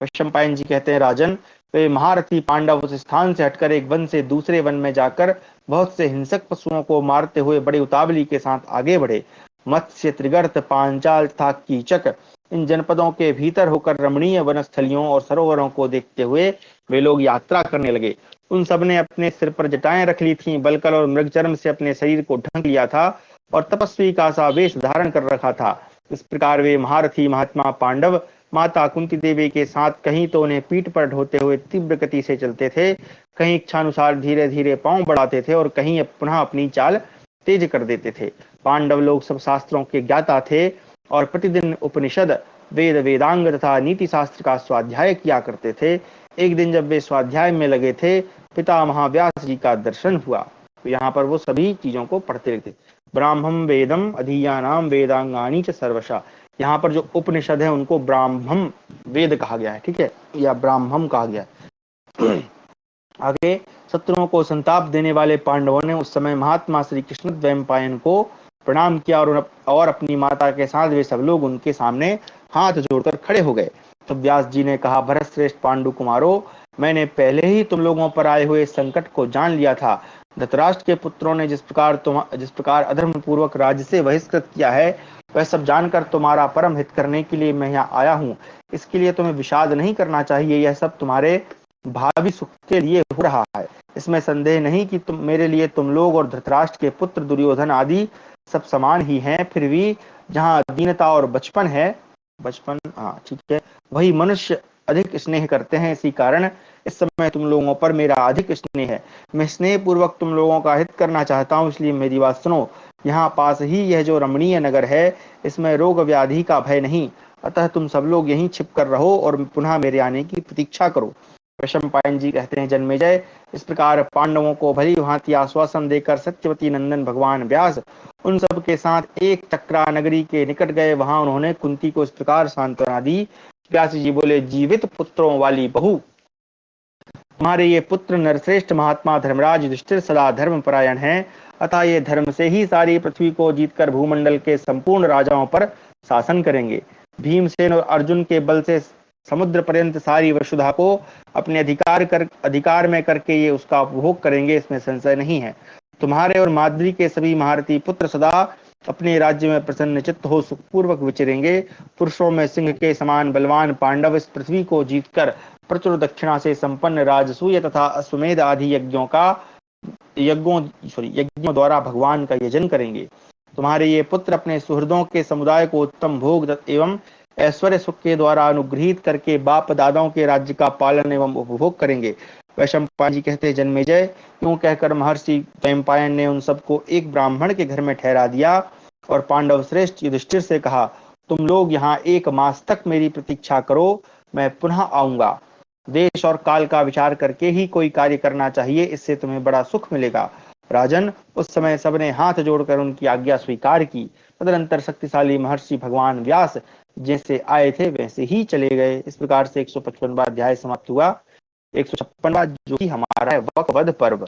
Speaker 1: वैशंपायन जी कहते हैं, राजन, वे महारथी पांडव उस स्थान से हटकर एक वन से दूसरे वन में जाकर बहुत से हिंसक पशुओं को मारते हुए बड़ी उतावली के साथ आगे बढ़े। मत्स्य, त्रिगर्त, पांचाल तथा कीचक, इन जनपदों के भीतर होकर रमणीय वनस्थलियों और सरोवरों को देखते हुए वे लोग यात्रा करने लगे। उन सब ने अपने सिर पर जटाएं रख ली थीं, बलकल और मृगचर्म से अपने शरीर को ढक लिया था और तपस्वी का सा वेश धारण कर रखा था। इस प्रकार वे महारथी महात्मा पांडव माता कुंती देवी के साथ कहीं तो उन्हें पीठ पर ढोते हुए तीव्र गति से चलते थे, कहीं इच्छानुसार धीरे धीरे पांव बढ़ाते थे और कहीं पुनः अपनी चाल तेज कर देते थे। पांडव लोग सब शास्त्रों के ज्ञाता थे और प्रतिदिन उपनिषद, वेद, वेदांग तथा नीति शास्त्र का स्वाध्याय किया करते थे। एक दिन जब वे स्वाध्याय में लगे थे, पिता महाव्यास जी का दर्शन हुआ। तो यहाँ पर वो सभी चीजों को पढ़ते रहते। ब्राह्मम वेदम अधियानाम वेदांगानी च सर्वशा, यहाँ पर जो उपनिषद है उनको ब्राह्मम वेद कहा गया है, ठीक है, या ब्राह्मम कहा गया है। आगे, शत्रुओं को संताप देने वाले पांडवों ने उस समय महात्मा श्री कृष्ण द्वैपायन को प्रणाम किया और अपनी माता के साथ वे सब लोग उनके सामने हाथ जोड़कर खड़े हो गए। तो व्यास जी ने कहा, भरत श्रेष्ठ पांडु कुमारो, मैंने पहले ही तुम लोगों पर आए हुए संकट को जान लिया था। धृतराष्ट्र के पुत्रों ने जिस प्रकार अधर्म पूर्वक राज्य से बहिष्कृत किया है, वह सब जानकर तुम्हारा परम हित करने के लिए मैं यहाँ आया हूँ। इसके लिए तुम्हें विषाद नहीं करना चाहिए, यह सब तुम्हारे भावी सुख के लिए हो रहा है। इसमें संदेह नहीं कि मेरे लिए तुम लोग और धृतराष्ट्र के पुत्र दुर्योधन आदि सब समान ही हैं। फिर भी जहाँ दीनता और बचपन है, बचपन, हाँ ठीक है, वही मनुष्य अधिक स्नेह करते हैं। इसी कारण इस समय तुम लोगों पर मेरा अधिक स्नेह है। मैं स्नेह पूर्वक तुम लोगों का हित करना चाहता हूँ, इसलिए मेरी बात सुनो। यहाँ पास ही यह जो रमणीय नगर है, इसमें रोग व्याधि का भय नहीं, अतः तुम सब लोग यहीं छिप कर रहो और पुनः मेरे आने की प्रतीक्षा करो। वैशंपायन जी कहते हैं, जन्मेजय, इस प्रकार पांडवों को भली भांति आश्वासन देकर सत्यवती नंदन भगवान व्यास उन सब के साथ एक चक्रा नगरी के निकट गए। वहां उन्होंने कुंती को इस प्रकार सांत्वना दी। व्यास जी बोले, जीवित पुत्रों वाली बहू, हमारे ये पुत्र नरश्रेष्ठ महात्मा धर्मराज युधिष्ठिर सदा धर्म परायण हैं, अतः ये धर्म से ही सारी पृथ्वी को जीतकर भूमंडल के संपूर्ण राजाओं पर शासन करेंगे। भीमसेन और अर्जुन के बल से समुद्र पर्यंत सारी वसुधा को अपने अधिकार में करके ये उसका उपभोग करेंगे, इसमें संशय नहीं है। तुम्हारे और माद्री के सभी महारथी पुत्र सदा अपने राज्य में प्रसन्न चित्त हो सुखपूर्वक विचरेंगे। पुरुषों में सिंह के समान बलवान पांडव इस पृथ्वी को जीतकर प्रचुर दक्षिणा से संपन्न राजसूय तथा अश्वमेध आदि यज्ञों द्वारा भगवान का यजन करेंगे। तुम्हारे ये पुत्र अपने सुहृदों के समुदाय को उत्तम भोग एवं ऐश्वर्य सुख के द्वारा अनुग्रहित करके बाप दादाओं के राज्य का पालन एवं उपभोग करेंगे। वैशंपायन जी कहते, जन्मेजय, यूं कहकर महर्षि वैशंपायन ने उन सबको एक ब्राह्मण के घर में ठहरा दिया और पांडव श्रेष्ठ युधिष्ठिर से कहा, तुम लोग यहाँ 1 मास तक मेरी प्रतीक्षा करो, मैं पुनः आऊंगा। देश और काल का विचार करके ही कोई कार्य करना चाहिए, इससे तुम्हें बड़ा सुख मिलेगा। राजन, उस समय सबने हाथ जोड़कर उनकी आज्ञा स्वीकार की। तदनंतर शक्तिशाली महर्षि भगवान व्यास जैसे आए थे वैसे ही चले गए। इस प्रकार से 155वां अध्याय समाप्त हुआ। 156वां जो कि हमारा है वकवध पर्व।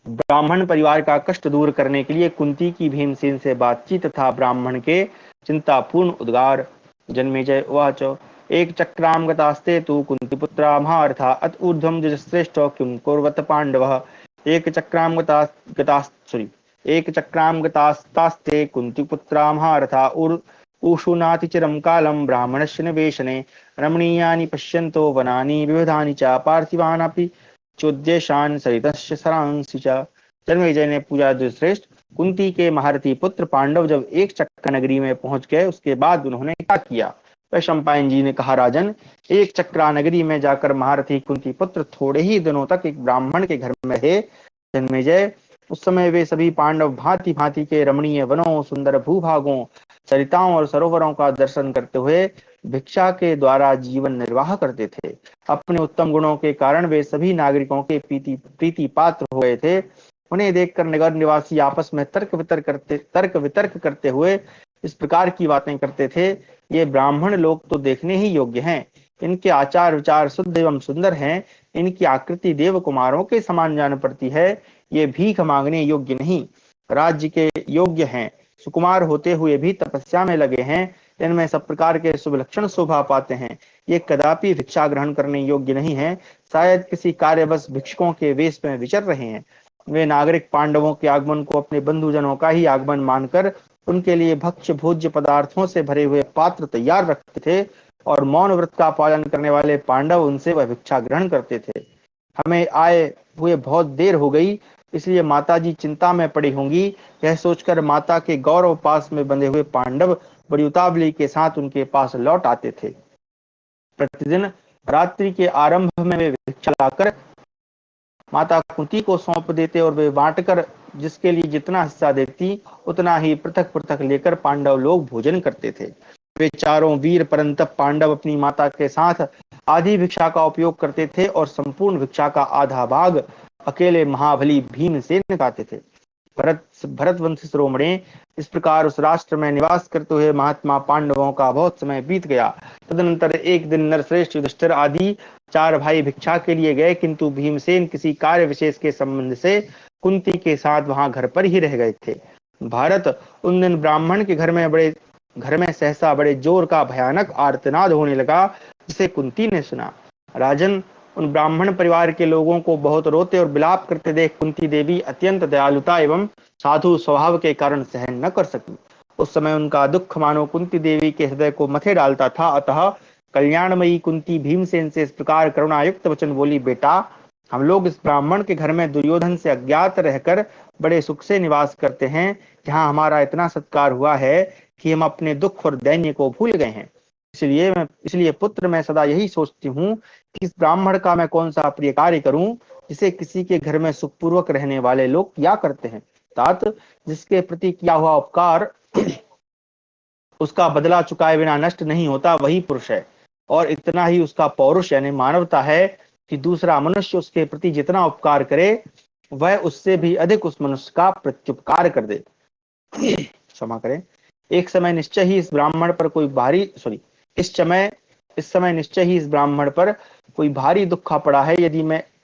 Speaker 1: ब्राह्मण परिवार का कष्ट दूर करने के लिए कुंती की भीमसेन से बातचीत तथा ब्राह्मण के चिंतापूर्ण उद्गार। जन्मेजय उवाच, एक चक्राम गतास्ते तु कुंतीपुत्रा महारथा अत ऊर्ध्वं जजश्रेष्ठ किं कुर्वत पांडवः। एक चक्राम गतास्ते कुंतीपुत्रा महारथा ऊषुनाति चिरं कालं ब्राह्मणस्य निवेशने रमणीयानि पश्यन्तो वनानि विविधानि च पार्थिवानपि चोद्देशान सरितस्य सरांसि च। जन्मेजय ने पूजा, श्रेष्ठ कुंती के महारथी पुत्र पांडव जब एक चक्र नगरी में पहुंच गए उसके बाद उन्होंने क्या किया। वैशंपायन जी ने कहा, राजन, एक चक्रा नगरी में जाकर महारथी कुंती पुत्र थोड़े ही दिनों तक एक ब्राह्मण के घर में रहे। जन्मेजय, उस समय वे सभी पांडव भांति भांति के रमणीय वनों, सुंदर भूभागों, सरिताओं और सरोवरों का दर्शन करते हुए भिक्षा के द्वारा जीवन निर्वाह करते थे। अपने उत्तम गुणों के कारण वे सभी नागरिकों के प्रीति पात्र हो गए थे। उन्हें देखकर नगर निवासी आपस में तर्क वितर्क करते हुए इस प्रकार की बातें करते थे, ये ब्राह्मण लोग तो देखने ही योग्य हैं, इनके आचार विचार शुद्ध एवं सुंदर हैं, इनकी आकृति देव कुमारों के समान जान पड़ती है, ये भीख मांगने योग्य नहीं, राज्य के योग्य हैं, सुकुमार होते हुए भी तपस्या में लगे हैं, इनमें सब प्रकार के शुभ लक्षण शोभा पाते हैं, ये कदापि भिक्षा ग्रहण करने योग्य नहीं है, शायद किसी कार्यवश भिक्षुकों के वेश में विचर रहे हैं। वे नागरिक पांडवों के आगमन को अपने बंधुजनों का ही आगमन मानकर उनके लिए भक्ष्य भोज्य पदार्थों से भरे हुए पात्र तैयार रखते थे और मौन व्रत का पालन करने वाले पांडव उनसे वह भिक्षा ग्रहण करते थे। हमें आए हुए बहुत देर हो गई, इसलिए माताजी चिंता में पड़ी होंगी। यह सोचकर माता के गौरव पास में बंधे हुए पांडव बड़ी उतावली के साथ उनके पास लौट आते थे। प्रतिदिन रात्रि के आरंभ में वे भिक्षा लाकर माता कुंती को सौंप देते और वे बांटकर जिसके लिए जितना हिस्सा देती उतना ही पृथक पृथक लेकर पांडव लोग भोजन करते थे। वे चारों वीर परंतप पांडव अपनी माता के साथ आधी भिक्षा का उपयोग करते थे और संपूर्ण भिक्षा का आधा भाग अकेले महाबली भीमसेन खाते थे। भरतवंश शिरोमणि, इस प्रकार उस राष्ट्र में निवास करते हुए महात्मा पांडवों का बहुत समय बीत गया। तदनंतर एक दिन नरश्रेष्ठ युधिष्ठिर आदि 4 भाई भिक्षा के लिए गए, किंतु भीमसेन किसी कार्य विशेष के संबंध से कुंती के साथ वहां घर पर ही रह गए थे। भारत, उन दिन ब्राह्मण के घर में सहसा बड़े जोर का भयानक आर्तनाद होने लगा, जिसे कुंती ने सुना। राजन, उन ब्राह्मण परिवार के लोगों को बहुत रोते और विलाप करते देख कुंती देवी अत्यंत दयालुता एवं साधु स्वभाव के कारण सहन न कर सकी। उस समय उनका दुख मानो कुंती देवी के हृदय को मथे डालता था। अतः कल्याणमयी कुंती भीमसेन से इस प्रकार करुणायुक्त वचन बोली, बेटा, हम लोग इस ब्राह्मण के घर में दुर्योधन से अज्ञात रहकर बड़े सुख से निवास करते हैं। जहाँ हमारा इतना सत्कार हुआ है कि हम अपने दुख और दैन्य को भूल गए हैं। इसलिए पुत्र, मैं सदा यही सोचती हूँ कि इस ब्राह्मण का मैं कौन सा प्रिय कार्य करूं जिसे किसी के घर में सुखपूर्वक रहने वाले लोग किया करते हैं। तात, जिसके प्रति किया हुआ उपकार उसका बदला चुकाए बिना नष्ट नहीं होता, वही पुरुष है। और इतना ही उसका पौरुष यानी मानवता है कि दूसरा मनुष्य उसके प्रति जितना उपकार करे वह उससे भी अधिक उस मनुष्य का प्रत्युपकार कर दे। क्षमा करें। एक समय निश्चय ही इस ब्राह्मण पर कोई भारी इस समय निश्चय ही इस ब्राह्मण पर कोई भारी दुख आ पड़ा है।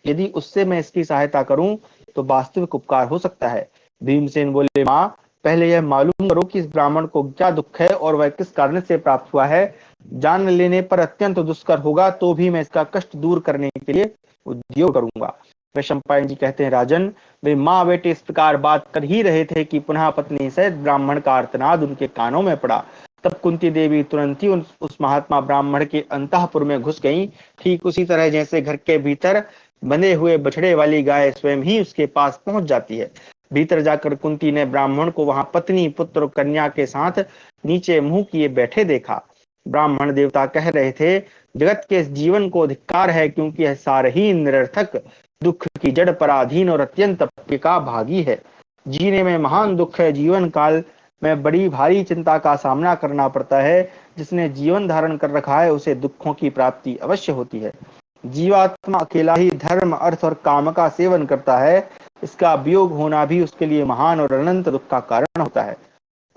Speaker 1: यदि उससे मैं इसकी सहायता करूं तो वास्तविक उपकार हो सकता है। भीमसेन बोले, माँ, पहले यह मालूम करो कि इस ब्राह्मण को क्या दुख है और वह किस कारण से प्राप्त हुआ है। जान लेने पर अत्यंत दुष्कर होगा, तो भी मैं इसका कष्ट दूर करने के लिए उद्योग करूंगा। वैशंपायन जी कहते हैं, राजन, वे माँ बेटे इस प्रकार बात कर ही रहे थे कि पुनः पत्नी सहित ब्राह्मण का आर्तनाद उनके कानों में पड़ा। तब कुंती देवी तुरंत ही उस महात्मा ब्राह्मण के अंतःपुर में घुस गईं, ठीक उसी तरह जैसे घर के भीतर बंधे हुए बछड़े वाली गाय स्वयं ही उसके पास पहुंच जाती है। भीतर जाकर कुंती ने ब्राह्मण को वहां पत्नी पुत्र कन्या के साथ नीचे मुंह किए बैठे देखा। ब्राह्मण देवता कह रहे थे, जगत के इस जीवन को धिक्कार है, क्योंकि यह सारहीन निरर्थक दुख की जड़ पराधीन और अत्यंत का भागी है। जीने में महान दुख है, जीवन काल में बड़ी भारी चिंता का सामना करना पड़ता है। जिसने जीवन धारण कर रखा है उसे दुखों की प्राप्ति अवश्य होती है। जीवात्मा अकेला ही धर्म अर्थ और काम का सेवन करता है, इसका वियोग होना भी उसके लिए महान और अनंत दुख का कारण होता है।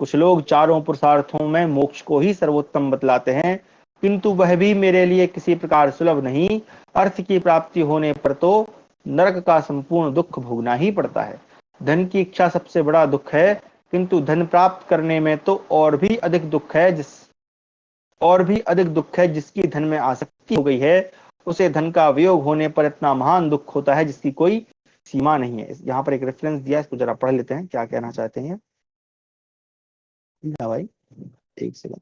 Speaker 1: कुछ लोग चारों पुरुषार्थों में मोक्ष को ही सर्वोत्तम बतलाते हैं, किंतु वह भी मेरे लिए किसी प्रकार सुलभ नहीं। अर्थ की प्राप्ति होने पर तो नरक का संपूर्ण दुख भोगना ही पड़ता है। धन की इच्छा सबसे बड़ा दुख है, किंतु धन प्राप्त करने में तो और भी अधिक दुख है। जिसकी धन में आसक्ति हो गई है, उसे धन का वियोग होने पर इतना महान दुख होता है जिसकी कोई सीमा नहीं है। यहाँ पर एक रेफरेंस दिया है, इसको जरा पढ़ लेते हैं, क्या कहना चाहते हैं भाई। एक सेकंड।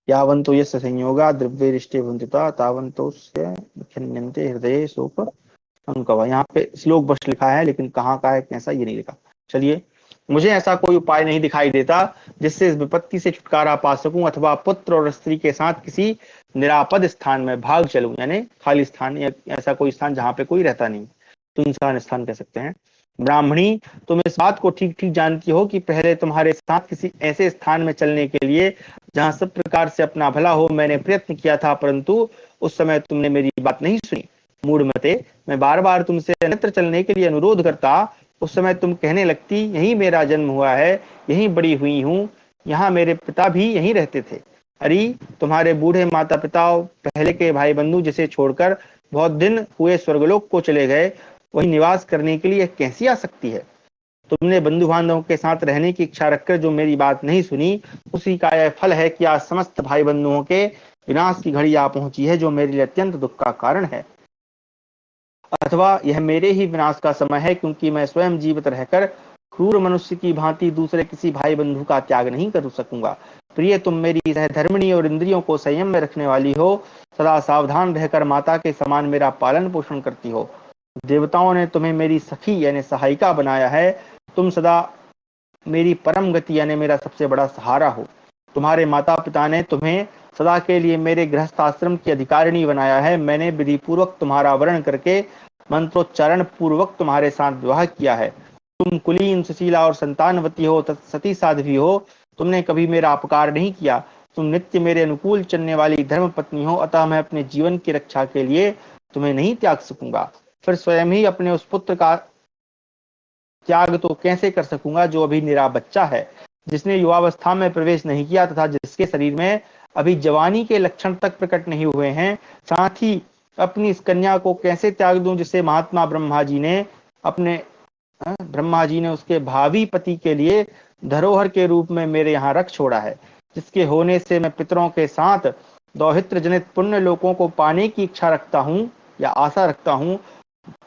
Speaker 1: यावन्तो यस्य संयोगा द्रव्येरिष्टे वन्दिता तावन्तो खिन्यन्ते हृदये शोक अनुकंपा। यहाँ पे श्लोक बस लिखा है, लेकिन कहाँ का है कैसा ये नहीं लिखा। चलिए, मुझे ऐसा कोई उपाय नहीं दिखाई देता जिससे इस विपत्ति से छुटकारा पा सकूं, अथवा पुत्र और स्त्री के साथ किसी निरापद स्थान में भाग चलूं, यानी खाली स्थान या ऐसा कोई स्थान जहां पे कोई रहता नहीं, सुनसान स्थान कह सकते हैं। ब्राह्मणी, तुम इस बात को ठीक ठीक जानती हो कि पहले तुम्हारे साथ किसी ऐसे स्थान में चलने के लिए जहां सब प्रकार से अपना भला हो मैंने प्रयत्न किया था, परंतु उस समय तुमने मेरी बात नहीं सुनी। मूढ़मते, मैं बार बार तुमसे अन्यत्र चलने के लिए अनुरोध करता, उस समय तुम कहने लगती, यहीं मेरा जन्म हुआ है, यहीं बड़ी हुई हूँ, यहाँ मेरे पिता भी यहीं रहते थे। अरे, तुम्हारे बूढ़े माता पिता पहले के भाई बंधु जिसे छोड़कर बहुत दिन हुए स्वर्गलोक को चले गए, वही निवास करने के लिए कैसी आ सकती है। तुमने बंधु बांधवों के साथ रहने की इच्छा रखकर जो मेरी बात नहीं सुनी, उसी का यह फल है कि आज समस्त भाई बंधुओं के विनाश की घड़ी आ पहुंची है, जो मेरे लिए अत्यंत दुख का कारण है। अथवा यह मेरे ही विनाश का समय है, क्योंकि मैं स्वयं जीवित रहकर क्रूर मनुष्य की भांति दूसरे किसी भाई बंधु का त्याग नहीं कर सकूंगा। प्रिय, तुम मेरी सहधर्मिणी और इंद्रियों को संयम में रखने वाली हो, सदा सावधान रहकर माता के समान मेरा पालन पोषण करती हो। देवताओं ने तुम्हें मेरी सखी यानी सहायिका बनाया है। तुम सदा मेरी परम गति यानी मेरा सबसे बड़ा सहारा हो। तुम्हारे माता पिता ने तुम्हें सदा के लिए मेरे गृहस्थ आश्रम की अधिकारिणी बनाया है। मैंने विधि पूर्वक तुम्हारा वर्ण करके मंत्रोच्चारण पूर्वक तुम्हारे साथ विवाह किया है। तुम कुलीन सुशीला और संतानवती हो, सती साध्वी हो। तुमने कभी मेरा अपकार नहीं किया। तुम नित्य मेरे अनुकूल चलने वाली धर्म पत्नी हो, अतः मैं अपने जीवन की रक्षा के लिए तुम्हें नहीं त्याग सकूंगा। फिर स्वयं ही अपने उस पुत्र का त्याग तो कैसे कर सकूंगा जो अभी निरा बच्चा है, जिसने युवावस्था में प्रवेश नहीं किया तथा जिसके शरीर में अभी जवानी के लक्षण तक प्रकट नहीं हुए हैं। साथ ही अपनी इस कन्या को कैसे त्याग दूं जिसे महात्मा ब्रह्मा जी ने उसके भावी पति के लिए धरोहर के रूप में मेरे यहाँ रख छोड़ा है, जिसके होने से मैं पितरों के साथ दौहित्र जनित पुण्य लोकों को पाने की इच्छा रखता हूँ या आशा रखता हूँ।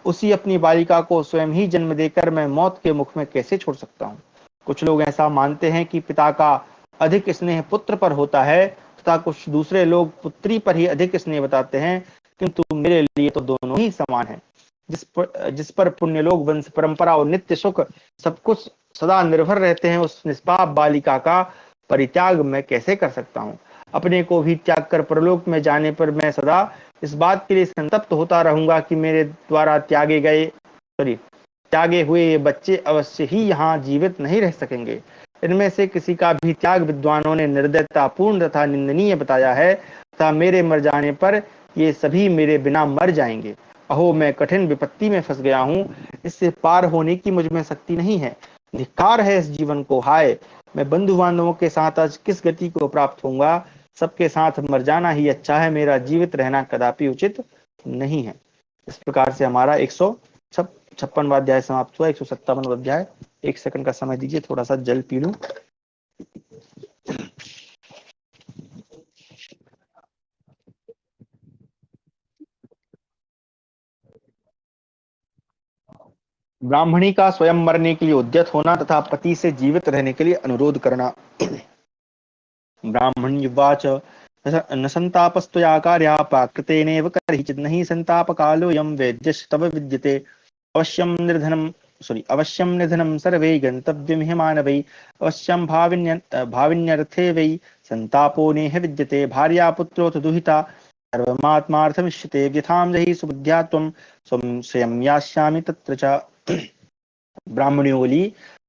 Speaker 1: उसी अपनी बालिका को स्वयं ही जन्म देकर मैं मौत के मुख में कैसे छोड़ सकता हूँ। कुछ लोग ऐसा मानते हैं कि पिता का अधिक स्नेह पुत्र पर होता है, तथा कुछ दूसरे लोग पुत्री पर ही अधिक स्नेह बताते हैं, किंतु मेरे लिए तो दोनों ही समान है। जिस पर पुण्य लोग वंश परंपरा और नित्य सुख सब कुछ सदा निर्भर रहते हैं, उस निष्पाप बालिका का परित्याग मैं कैसे कर सकता हूँ। अपने को भी त्याग कर परलोक में जाने पर मैं सदा इस बात के लिए संतप्त होता रहूंगा कि मेरे द्वारा त्यागे हुए ये बच्चे अवश्य ही यहाँ जीवित नहीं रह सकेंगे। इनमें से किसी का भी त्याग विद्वानों ने निर्दयतापूर्ण तथा निंदनीय बताया है, तथा मेरे मर जाने पर ये सभी मेरे बिना मर जाएंगे। अहो, मैं कठिन विपत्ति में फंस गया हूँ, इससे पार होने की मुझ में शक्ति नहीं है। धिक्कार है इस जीवन को। हाय, मैं बंधु बांधवों के साथ आज किस गति को प्राप्त होऊंगा। सबके साथ मर जाना ही अच्छा है, मेरा जीवित रहना कदापि उचित नहीं है। इस प्रकार से हमारा 156वां अध्याय समाप्त हुआ। 157वां अध्याय एक सेकंड का समय दीजिए, थोड़ा सा जल पी लूं। ब्राह्मणी का स्वयं मरने के लिए उद्यत होना तथा पति से जीवित रहने के लिए अनुरोध करना। ब्राह्मण्युवाच न संतापस्त्वया कार्या प्राकृतेनेव कर्हिचित् नहि संतापकालोऽयं वेद्यस्तव विद्यते अवश्यं निर्धनं अवश्यं निधनं सर्वै गन्तव्यमिह मानवै अवश्यं भाविन्यर्थे वै संतापो नेह विद्यते भार्या पुत्रोऽथ दुहिता सर्वमात्मार्थमिष्यते व्यथां जहि सुबुद्ध्या त्वं स्वं स्वयं यास्यामि तत्र च। ब्राह्मणी बोली,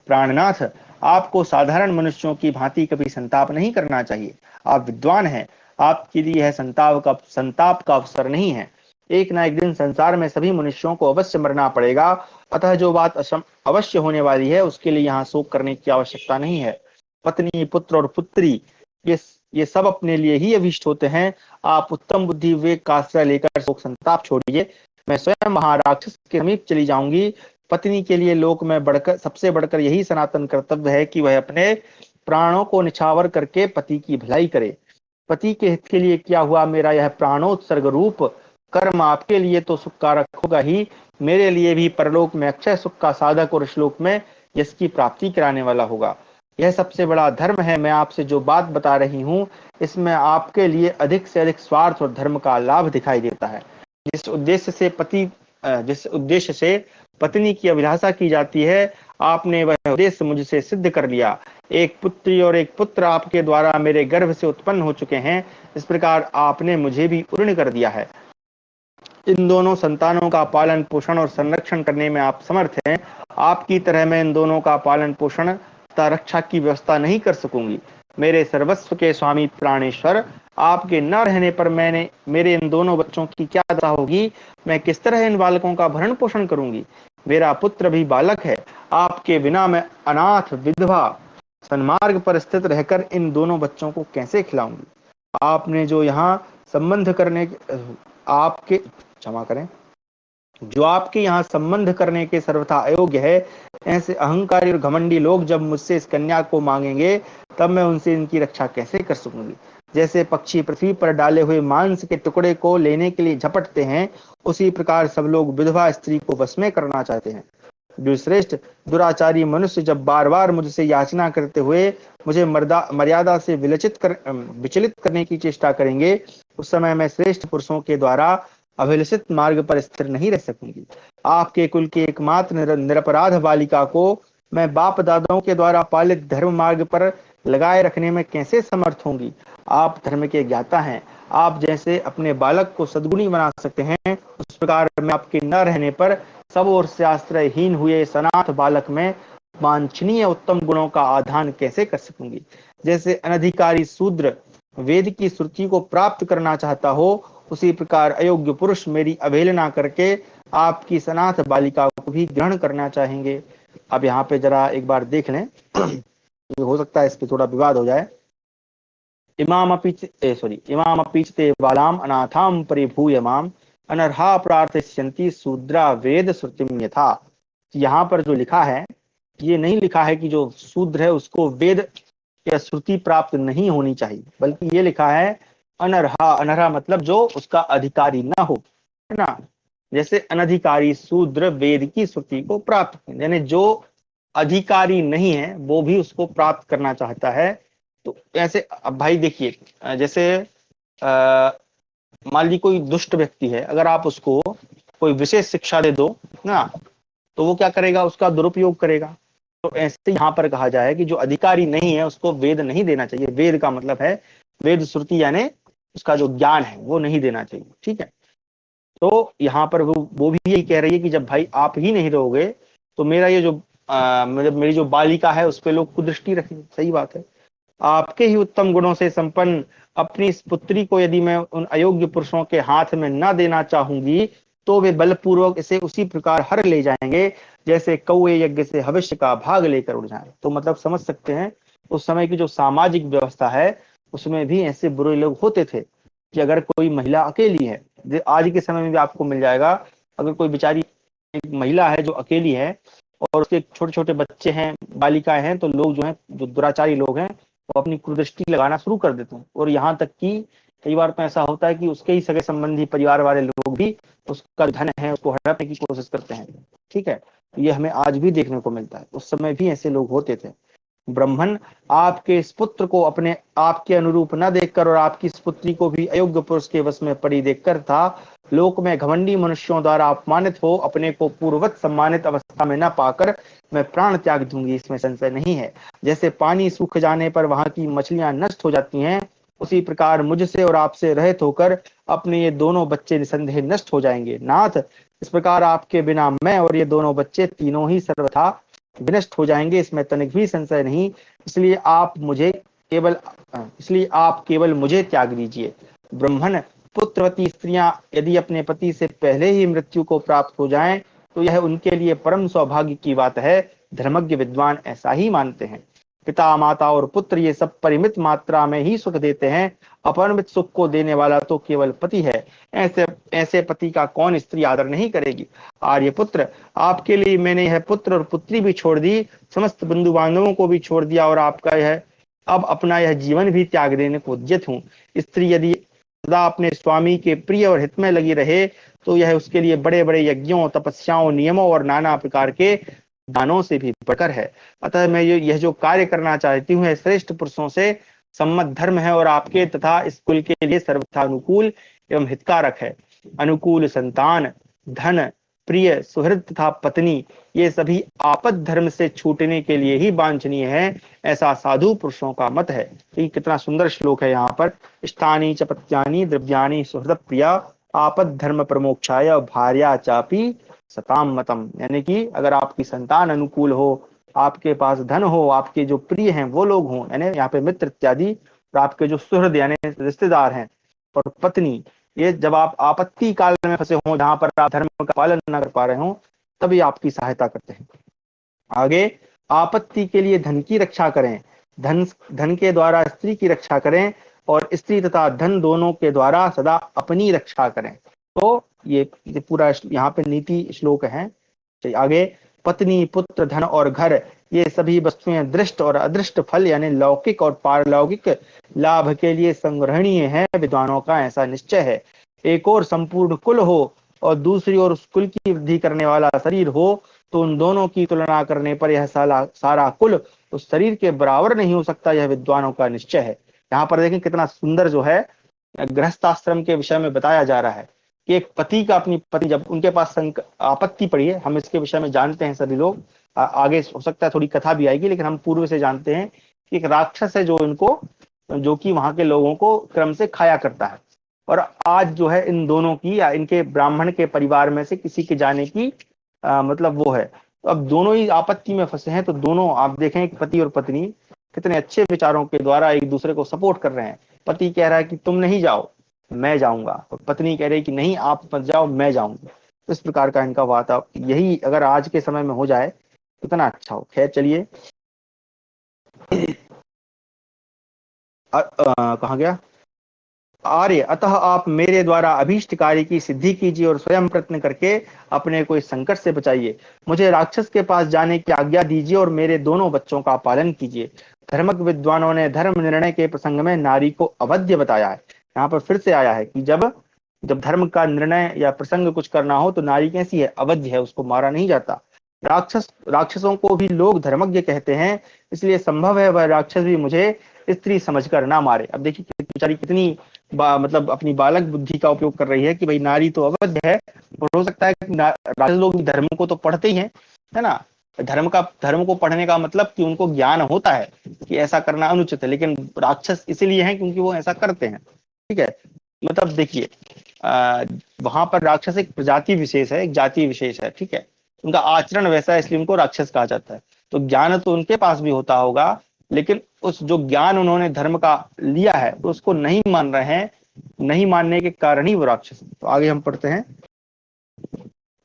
Speaker 1: प्राणनाथ, आपको साधारण मनुष्यों की भांति कभी संताप नहीं करना चाहिए। आप विद्वान हैं, आपके लिए यह संताप का अवसर नहीं है। एक ना एक दिन संसार में सभी मनुष्यों को अवश्य मरना पड़ेगा, अतः जो बात अवश्य होने वाली है उसके लिए यहाँ शोक करने की आवश्यकता नहीं है। पत्नी, पुत्र और पुत्री ये ये सब अपने लिए ही अभिष्ट होते हैं। आप उत्तम बुद्धि विवेक का आश्रय लेकर शोक संताप छोड़िए। मैं स्वयं महाराक्षस के समीप चली जाऊंगी। पत्नी के लिए लोक में सबसे बढ़कर यही सनातन कर्तव्य है कि वह अपने प्राणों को निछावर करके पति की भलाई करे। पति के हित के लिए किया हुआ मेरा यह प्राणोत्सर्ग रूप कर्म आपके लिए तो सुखकारक होगा ही, मेरे लिए भी परलोक में अक्षय सुख का साधक और श्लोक में यश की प्राप्ति कराने वाला होगा। यह सबसे बड़ा धर्म है। मैं आपसे जो बात बता रही हूँ इसमें आपके लिए अधिक से अधिक स्वार्थ और धर्म का लाभ दिखाई देता है। जिस उद्देश्य से पत्नी की अभिलाषा की जाती है, आपने वह उद्देश्य मुझसे सिद्ध कर लिया। एक पुत्री और एक पुत्र आपके द्वारा मेरे गर्भ से उत्पन्न हो चुके हैं। इस प्रकार आपने मुझे भी पूर्ण कर दिया है। इन दोनों संतानों का पालन पोषण और संरक्षण करने में आप समर्थ हैं। आपकी तरह मैं इन दोनों का पालन पोषण तथा रक्षा की व्यवस्था नहीं कर सकूंगी। मेरे सर्वस्व के स्वामी प्राणेश्वर, आपके न रहने पर मेरे इन दोनों बच्चों की क्या दशा होगी? मैं किस तरह इन बालकों का भरण पोषण करूंगी? मेरा पुत्र भी बालक है। आपके बिना मैं अनाथ विधवा सन्मार्ग पर स्थित रहकर इन दोनों बच्चों को कैसे खिलाऊंगी? आपने जो यहाँ संबंध करने आपके क्षमा करें जो आपके यहाँ संबंध करने के सर्वथा अयोग्य है, ऐसे अहंकारी और घमंडी लोग जब मुझसे इस कन्या को मांगेंगे तब मैं उनसे इनकी रक्षा कैसे कर सकूंगी? जैसे पक्षी पृथ्वी पर डाले हुए मांस के टुकड़े को लेने के लिए झपटते हैं, उसी प्रकार सब लोग विधवा स्त्री को वश में करना चाहते हैं। जो श्रेष्ठ दुराचारी मनुष्य जब बार बार मुझसे याचना करते हुए मुझे मर्यादा से विचलित करने की चेष्टा करेंगे, उस समय मैं श्रेष्ठ पुरुषों के द्वारा अभिलषित मार्ग पर स्थिर नहीं रह सकूंगी। आपके कुल की एकमात्र निरपराध बालिका को मैं बाप दादाओं के द्वारा पालित धर्म मार्ग पर लगाए रखने में कैसे समर्थ होंगी? आप धर्म के ज्ञाता हैं। आप जैसे अपने बालक को सद्गुणी बना सकते हैं, उस प्रकार मैं आपके न रहने पर सब ओर से आश्रयहीन हुए सनाथ बालक में वांछनीय उत्तम गुणों का आधान कैसे कर सकूंगी? जैसे अनधिकारी शूद्र वेद की श्रुति को प्राप्त करना चाहता हो, उसी प्रकार अयोग्य पुरुष मेरी अवहेलना करके आपकी सनाथ बालिका को भी ग्रहण करना चाहेंगे। अब यहाँ पे जरा एक बार देख लें, हो सकता है इस पे थोड़ा विवाद हो जाए। इमामपि च ते बालाम अनाथाम परिभूय माम अनर्हा प्रार्थयन्ति शूद्रा वेद श्रुतिम यथा। यहाँ पर जो लिखा है, ये नहीं लिखा है कि जो शूद्र है उसको वेद या श्रुति प्राप्त नहीं होनी चाहिए, बल्कि ये लिखा है अनर्हा। अनर्हा मतलब जो उसका अधिकारी ना हो, है ना। जैसे अनधिकारी शूद्र वेद की श्रुति को प्राप्त, यानी जो अधिकारी नहीं है वो भी उसको प्राप्त करना चाहता है। तो ऐसे अब भाई देखिए, जैसे मान ली कोई दुष्ट व्यक्ति है, अगर आप उसको कोई विशेष शिक्षा दे दो ना, तो वो क्या करेगा? उसका दुरुपयोग करेगा। तो ऐसे यहाँ पर कहा जाए कि जो अधिकारी नहीं है उसको वेद नहीं देना चाहिए। वेद का मतलब है वेद श्रुति, यानी उसका जो ज्ञान है वो नहीं देना चाहिए, ठीक है। तो यहाँ पर वो भी यही कह रही है कि जब भाई आप ही नहीं रहोगे तो मेरा ये जो मतलब मेरी जो बालिका है उस पर लोग कुदृष्टि रखेंगे। सही बात है। आपके ही उत्तम गुणों से संपन्न अपनी इस पुत्री को यदि मैं उन अयोग्य पुरुषों के हाथ में न देना चाहूंगी तो वे बलपूर्वक इसे उसी प्रकार हर ले जाएंगे जैसे कौए यज्ञ से भविष्य का भाग लेकर उड़ जाए। तो मतलब समझ सकते हैं उस समय की जो सामाजिक व्यवस्था है उसमें भी ऐसे बुरे लोग होते थे कि अगर कोई महिला अकेली है, आज के समय में भी आपको मिल जाएगा, अगर कोई बेचारी एक महिला है जो अकेली है और उसके छोटे छोटे बच्चे हैं, बालिकाएं हैं, तो लोग जो हैं, जो दुराचारी लोग हैं, वो अपनी कुदृष्टि लगाना शुरू कर देते हैं। और यहाँ तक कि कई बार तो ऐसा होता है कि उसके ही सगे संबंधी परिवार वाले लोग भी उसका धन है उसको हड़पने की कोशिश करते हैं। ठीक है, ये हमें आज भी देखने को मिलता है, उस समय भी ऐसे लोग होते थे। ब्राह्मण आपके इस पुत्र को अपने आपके अनुरूप न देखकर और आपकी इस पुत्री को भी अयोग्य पुरुष के वश में पड़ी देखकर था लोक में घमंडी मनुष्यों द्वारा अपमानित हो अपने को पूर्ववत सम्मानित अवस्था में न पाकर मैं प्राण त्याग दूंगी, इसमें संशय नहीं है। जैसे पानी सूख जाने पर वहां की मछलियां नष्ट हो जाती हैं, उसी प्रकार मुझसे और आपसे रहित होकर अपने ये दोनों बच्चे निसंदेह नष्ट हो जाएंगे। नाथ, इस प्रकार आपके बिना मैं और ये दोनों बच्चे तीनों ही सर्वथा विनष्ट हो जाएंगे, इसमें तनिक भी संशय नहीं। केवल इसलिए आप केवल मुझे त्याग दीजिए। ब्राह्मण पुत्रवती स्त्रियां यदि अपने पति से पहले ही मृत्यु को प्राप्त हो जाएं, तो यह उनके लिए परम सौभाग्य की बात है। धर्मज्ञ विद्वान ऐसा ही मानते हैं। पिता माता और पुत्र ये सब परिमित मात्रा में ही सुख देते हैं, अपरिमित सुख को देने वाला तो केवल पति है। ऐसे ऐसे पति का कौन स्त्री आदर नहीं करेगी। आर्यपुत्र, आपके लिए मैंने यह पुत्र और पुत्री भी छोड़ दी, समस्त बंधु बांधवों को भी छोड़ दिया और आपका यह अब अपना यह जीवन भी त्याग देने को उद्यत हूँ। स्त्री यदि सदा अपने स्वामी के प्रिय और हित में लगी रहे, तो यह उसके लिए बड़े बड़े यज्ञों तपस्याओं नियमों और नाना प्रकार के दानों से भी बढ़कर है। अतः मैं यह जो कार्य करना चाहती हूँ श्रेष्ठ पुरुषों से सम्मत धर्म है और आपके तथा इस कुल के लिए सर्वथा अनुकूल एवं हितकारक है। अनुकूल संतान, धन, प्रिय सुहृद तथा पत्नी, ये सभी आपद धर्म से छूटने के लिए ही वांछनीय है, ऐसा साधु पुरुषों का मत है। तो ये कितना सुंदर श्लोक है। यहाँ पर स्थानी च पत्यानि द्रव्यानि सुहृद प्रिया आपद धर्म प्रमोक्षाय भार्या चापी सताम मतम, यानी कि अगर आपकी संतान अनुकूल हो, आपके पास धन हो, आपके जो प्रिय हैं वो लोग हों, यानी यहाँ पे मित्र इत्यादि, और आपके जो सुहृद यानी रिश्तेदार हैं, और पत्नी, ये जब आप आपत्ति काल में फंसे हों, जहां पर आप धर्म का पालन न कर पा रहे हों, तभी आपकी सहायता करते हैं। आगे, आपत्ति के लिए धन की रक्षा करें, धन धन के द्वारा स्त्री की रक्षा करें, और स्त्री तथा धन दोनों के द्वारा सदा अपनी रक्षा करें। तो ये पूरा यहाँ पे नीति श्लोक है। आगे, पत्नी, पुत्र, धन और घर, ये सभी वस्तुएं दृष्ट और अदृष्ट फल यानी लौकिक और पारलौकिक लाभ के लिए संग्रहणीय है, विद्वानों का ऐसा निश्चय है। एक और संपूर्ण कुल हो और दूसरी ओर उस कुल की वृद्धि करने वाला शरीर हो, तो उन दोनों की तुलना करने पर यह सारा कुल उस शरीर के बराबर नहीं हो सकता, यह विद्वानों का निश्चय है। यहाँ पर देखें कितना सुंदर जो है गृहस्थाश्रम के विषय में बताया जा रहा है कि एक पति का अपनी पति जब उनके पास आपत्ति पड़ी है, हम इसके विषय में जानते हैं सभी लोग, आगे हो सकता है थोड़ी कथा भी आएगी, लेकिन हम पूर्व से जानते हैं कि एक राक्षस है जो इनको, जो कि वहां के लोगों को क्रम से खाया करता है। और आज जो है इन दोनों की या इनके ब्राह्मण के परिवार में से किसी के जाने की मतलब वो है, तो अब दोनों ही आपत्ति में फंसे हैं। तो दोनों आप देखें, एक पति और पत्नी कितने अच्छे विचारों के द्वारा एक दूसरे को सपोर्ट कर रहे हैं। पति कह रहा है कि तुम नहीं जाओ, मैं जाऊंगा, और पत्नी कह रही कि नहीं आप मत जाओ, मैं जाऊंगा। तो इस प्रकार का इनका वार्ता, यही अगर आज के समय में हो जाए तो कितना अच्छा हो। खैर चलिए, कहाँ गया। आर्य, अतः आप मेरे द्वारा अभीष्ट कार्य की सिद्धि कीजिए और स्वयं प्रयत्न करके अपने को इस संकट से बचाइए। मुझे राक्षस के पास जाने की आज्ञा दीजिए और मेरे दोनों बच्चों का पालन कीजिए। धर्मज्ञ विद्वानों ने धर्म निर्णय के प्रसंग में नारी को अवध्य बताया है। यहाँ पर फिर से आया है कि जब जब धर्म का निर्णय या प्रसंग कुछ करना हो तो नारी कैसी है, अवध्य है, उसको मारा नहीं जाता। राक्षसों को भी लोग धर्मज्ञ कहते हैं, इसलिए संभव है वह राक्षस भी मुझे स्त्री समझकर ना मारे। अब देखिए बेचारी कितनी मतलब अपनी बालक बुद्धि का उपयोग कर रही है कि भाई नारी तो अवध्य है, और हो सकता है कि राक्षस लोग भी धर्म को तो पढ़ते ही हैं, है ना। धर्म को पढ़ने का मतलब कि उनको ज्ञान होता है कि ऐसा करना अनुचित है, लेकिन राक्षस इसीलिए हैं क्योंकि वो ऐसा करते हैं। ठीक है, मतलब देखिए वहां पर राक्षस एक प्रजाति विशेष है, एक जाति विशेष है। ठीक है, उनका आचरण वैसा है, इसलिए उनको राक्षस कहा जाता है। तो ज्ञान तो उनके पास भी होता होगा, लेकिन उस जो ज्ञान उन्होंने धर्म का लिया है तो उसको नहीं मान रहे हैं, नहीं मानने के कारण ही वो राक्षस। तो आगे हम पढ़ते हैं।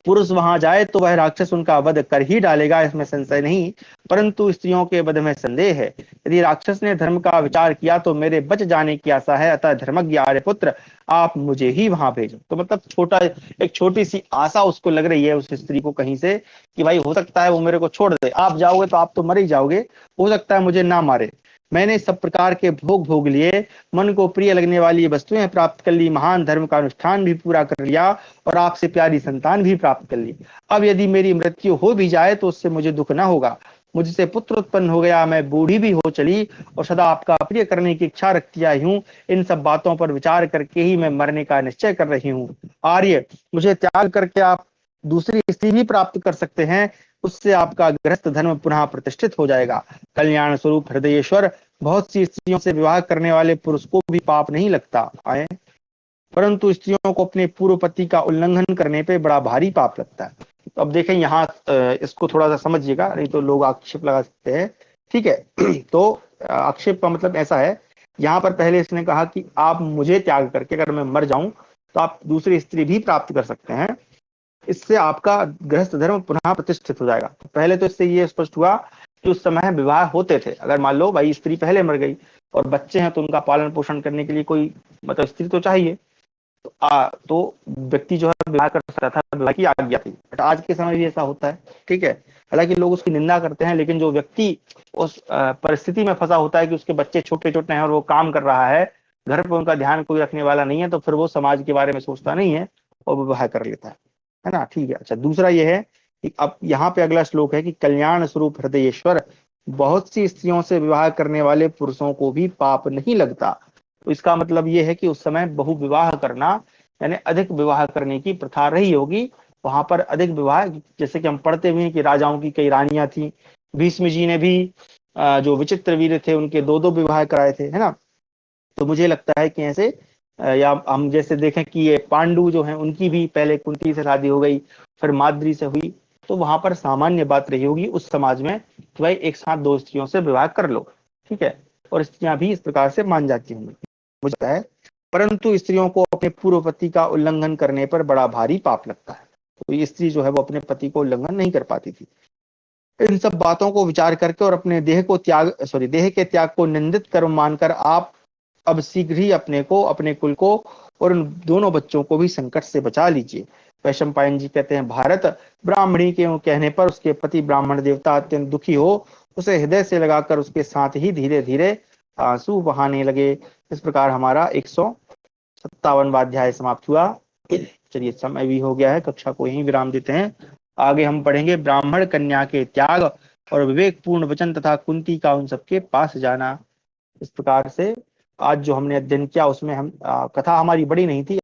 Speaker 1: पुरुष वहां जाए तो वह राक्षस उनका वध कर ही डालेगा, इसमें संशय नहीं, परंतु स्त्रियों के वध में संदेह है। यदि राक्षस ने धर्म का विचार किया तो मेरे बच जाने की आशा है, अतः धर्मज्ञ आर्यपुत्र आप मुझे ही वहां भेजो। तो मतलब एक छोटी सी आशा उसको लग रही है उस स्त्री को कहीं से, कि भाई हो सकता है वो मेरे को छोड़ दे, आप जाओगे तो आप तो मर ही जाओगे, हो सकता है मुझे ना मारे। मैंने सब प्रकार के भोग भोग लिए, मन को प्रिय लगने वाली वस्तुएं प्राप्त कर ली, महान धर्म का अनुष्ठान भी पूरा कर लिया और आपसे प्यारी संतान भी प्राप्त कर ली। अब यदि मेरी मृत्यु हो भी जाए तो उससे मुझे दुख ना होगा। मुझसे पुत्र उत्पन्न हो गया, मैं बूढ़ी भी हो चली और सदा आपका प्रिय करने की इच्छा रखती आई हूँ। इन सब बातों पर विचार करके ही मैं मरने का निश्चय कर रही हूँ। आर्य, मुझे त्याग करके आप दूसरी स्त्री भी प्राप्त कर सकते हैं, उससे आपका गृहस्थ धर्म पुनः प्रतिष्ठित हो जाएगा। कल्याण स्वरूप हृदयेश्वर, बहुत सी स्त्रियों से विवाह करने वाले पुरुष को भी पाप नहीं लगता है, परंतु स्त्रियों को अपने पूर्व पति का उल्लंघन करने पे बड़ा भारी पाप लगता है। तो अब देखें यहाँ इसको थोड़ा सा समझिएगा, नहीं तो लोग आक्षेप लगा सकते हैं। ठीक है तो आक्षेप का मतलब ऐसा है, यहाँ पर पहले इसने कहा कि आप मुझे त्याग करके अगर मैं मर जाऊं तो आप दूसरी स्त्री भी प्राप्त कर सकते हैं, इससे आपका गृहस्थ धर्म पुनः प्रतिष्ठित हो जाएगा। तो पहले तो इससे ये स्पष्ट हुआ कि उस समय विवाह होते थे, अगर मान लो भाई स्त्री पहले मर गई और बच्चे हैं तो उनका पालन पोषण करने के लिए कोई मतलब स्त्री तो चाहिए, तो व्यक्ति जो है विवाह कर सकता था, विवाह की आज्ञा थी। बट आज के समय भी ऐसा होता है, ठीक है। हालांकि लोग उसकी निंदा करते हैं, लेकिन जो व्यक्ति उस परिस्थिति में फंसा होता है कि उसके बच्चे छोटे छोटे हैं और वो काम कर रहा है, घर पर उनका ध्यान कोई रखने वाला नहीं है, तो फिर वो समाज के बारे में सोचता नहीं है और वो विवाह कर लेता है ना। ठीक है, अच्छा दूसरा ये है कि अब यहाँ पे अगला श्लोक है कि कल्याण स्वरूप हृदयेश्वर, बहुत सी स्त्रियों से विवाह करने वाले पुरुषों को भी पाप नहीं लगता। तो इसका मतलब ये है कि उस समय बहु विवाह करना, यानी अधिक विवाह करने की प्रथा रही होगी। वहां पर अधिक विवाह, जैसे कि हम पढ़ते हुए हैं कि राजाओं की कई रानियां थी, भीष्म जी ने भी जो विचित्र वीर थे उनके दो दो विवाह कराए थे, है ना। तो मुझे लगता है कि ऐसे या हम जैसे देखें कि ये पांडु जो हैं उनकी भी पहले कुंती से शादी हो गई, फिर माद्री से हुई, तो वहां पर सामान्य बात रही होगी उस समाज में कि भाई एक साथ दो स्त्रियों से विवाह कर लो, ठीक है, और स्त्रियां भी इस प्रकार से मान जाती होंगी, मुझे लगता है। परंतु स्त्रियों को अपने पूर्व पति का उल्लंघन करने पर बड़ा भारी पाप लगता है। तो ये स्त्री जो है वो अपने पति को उल्लंघन नहीं कर पाती थी। इन सब बातों को विचार करके और अपने देह के त्याग को निंदित कर्म मानकर आप अब शीघ्र ही अपने को, अपने कुल को और उन दोनों बच्चों को भी संकट से बचा लीजिए। वैशंपायन जी कहते हैं, भारत, ब्राह्मणी के कहने पर उसके पति ब्राह्मण देवता अत्यंत दुखी हो उसे हृदय से लगाकर उसके साथ ही धीरे धीरे आंसू बहाने लगे। इस प्रकार हमारा 157वां अध्याय समाप्त हुआ। चलिए समय भी हो गया है, कक्षा को यहीं विराम देते हैं। आगे हम पढ़ेंगे ब्राह्मण कन्या के त्याग और विवेकपूर्ण वचन तथा कुंती का उन सबके पास जाना। इस प्रकार से आज जो हमने अध्ययन किया उसमें हम कथा हमारी बड़ी नहीं थी।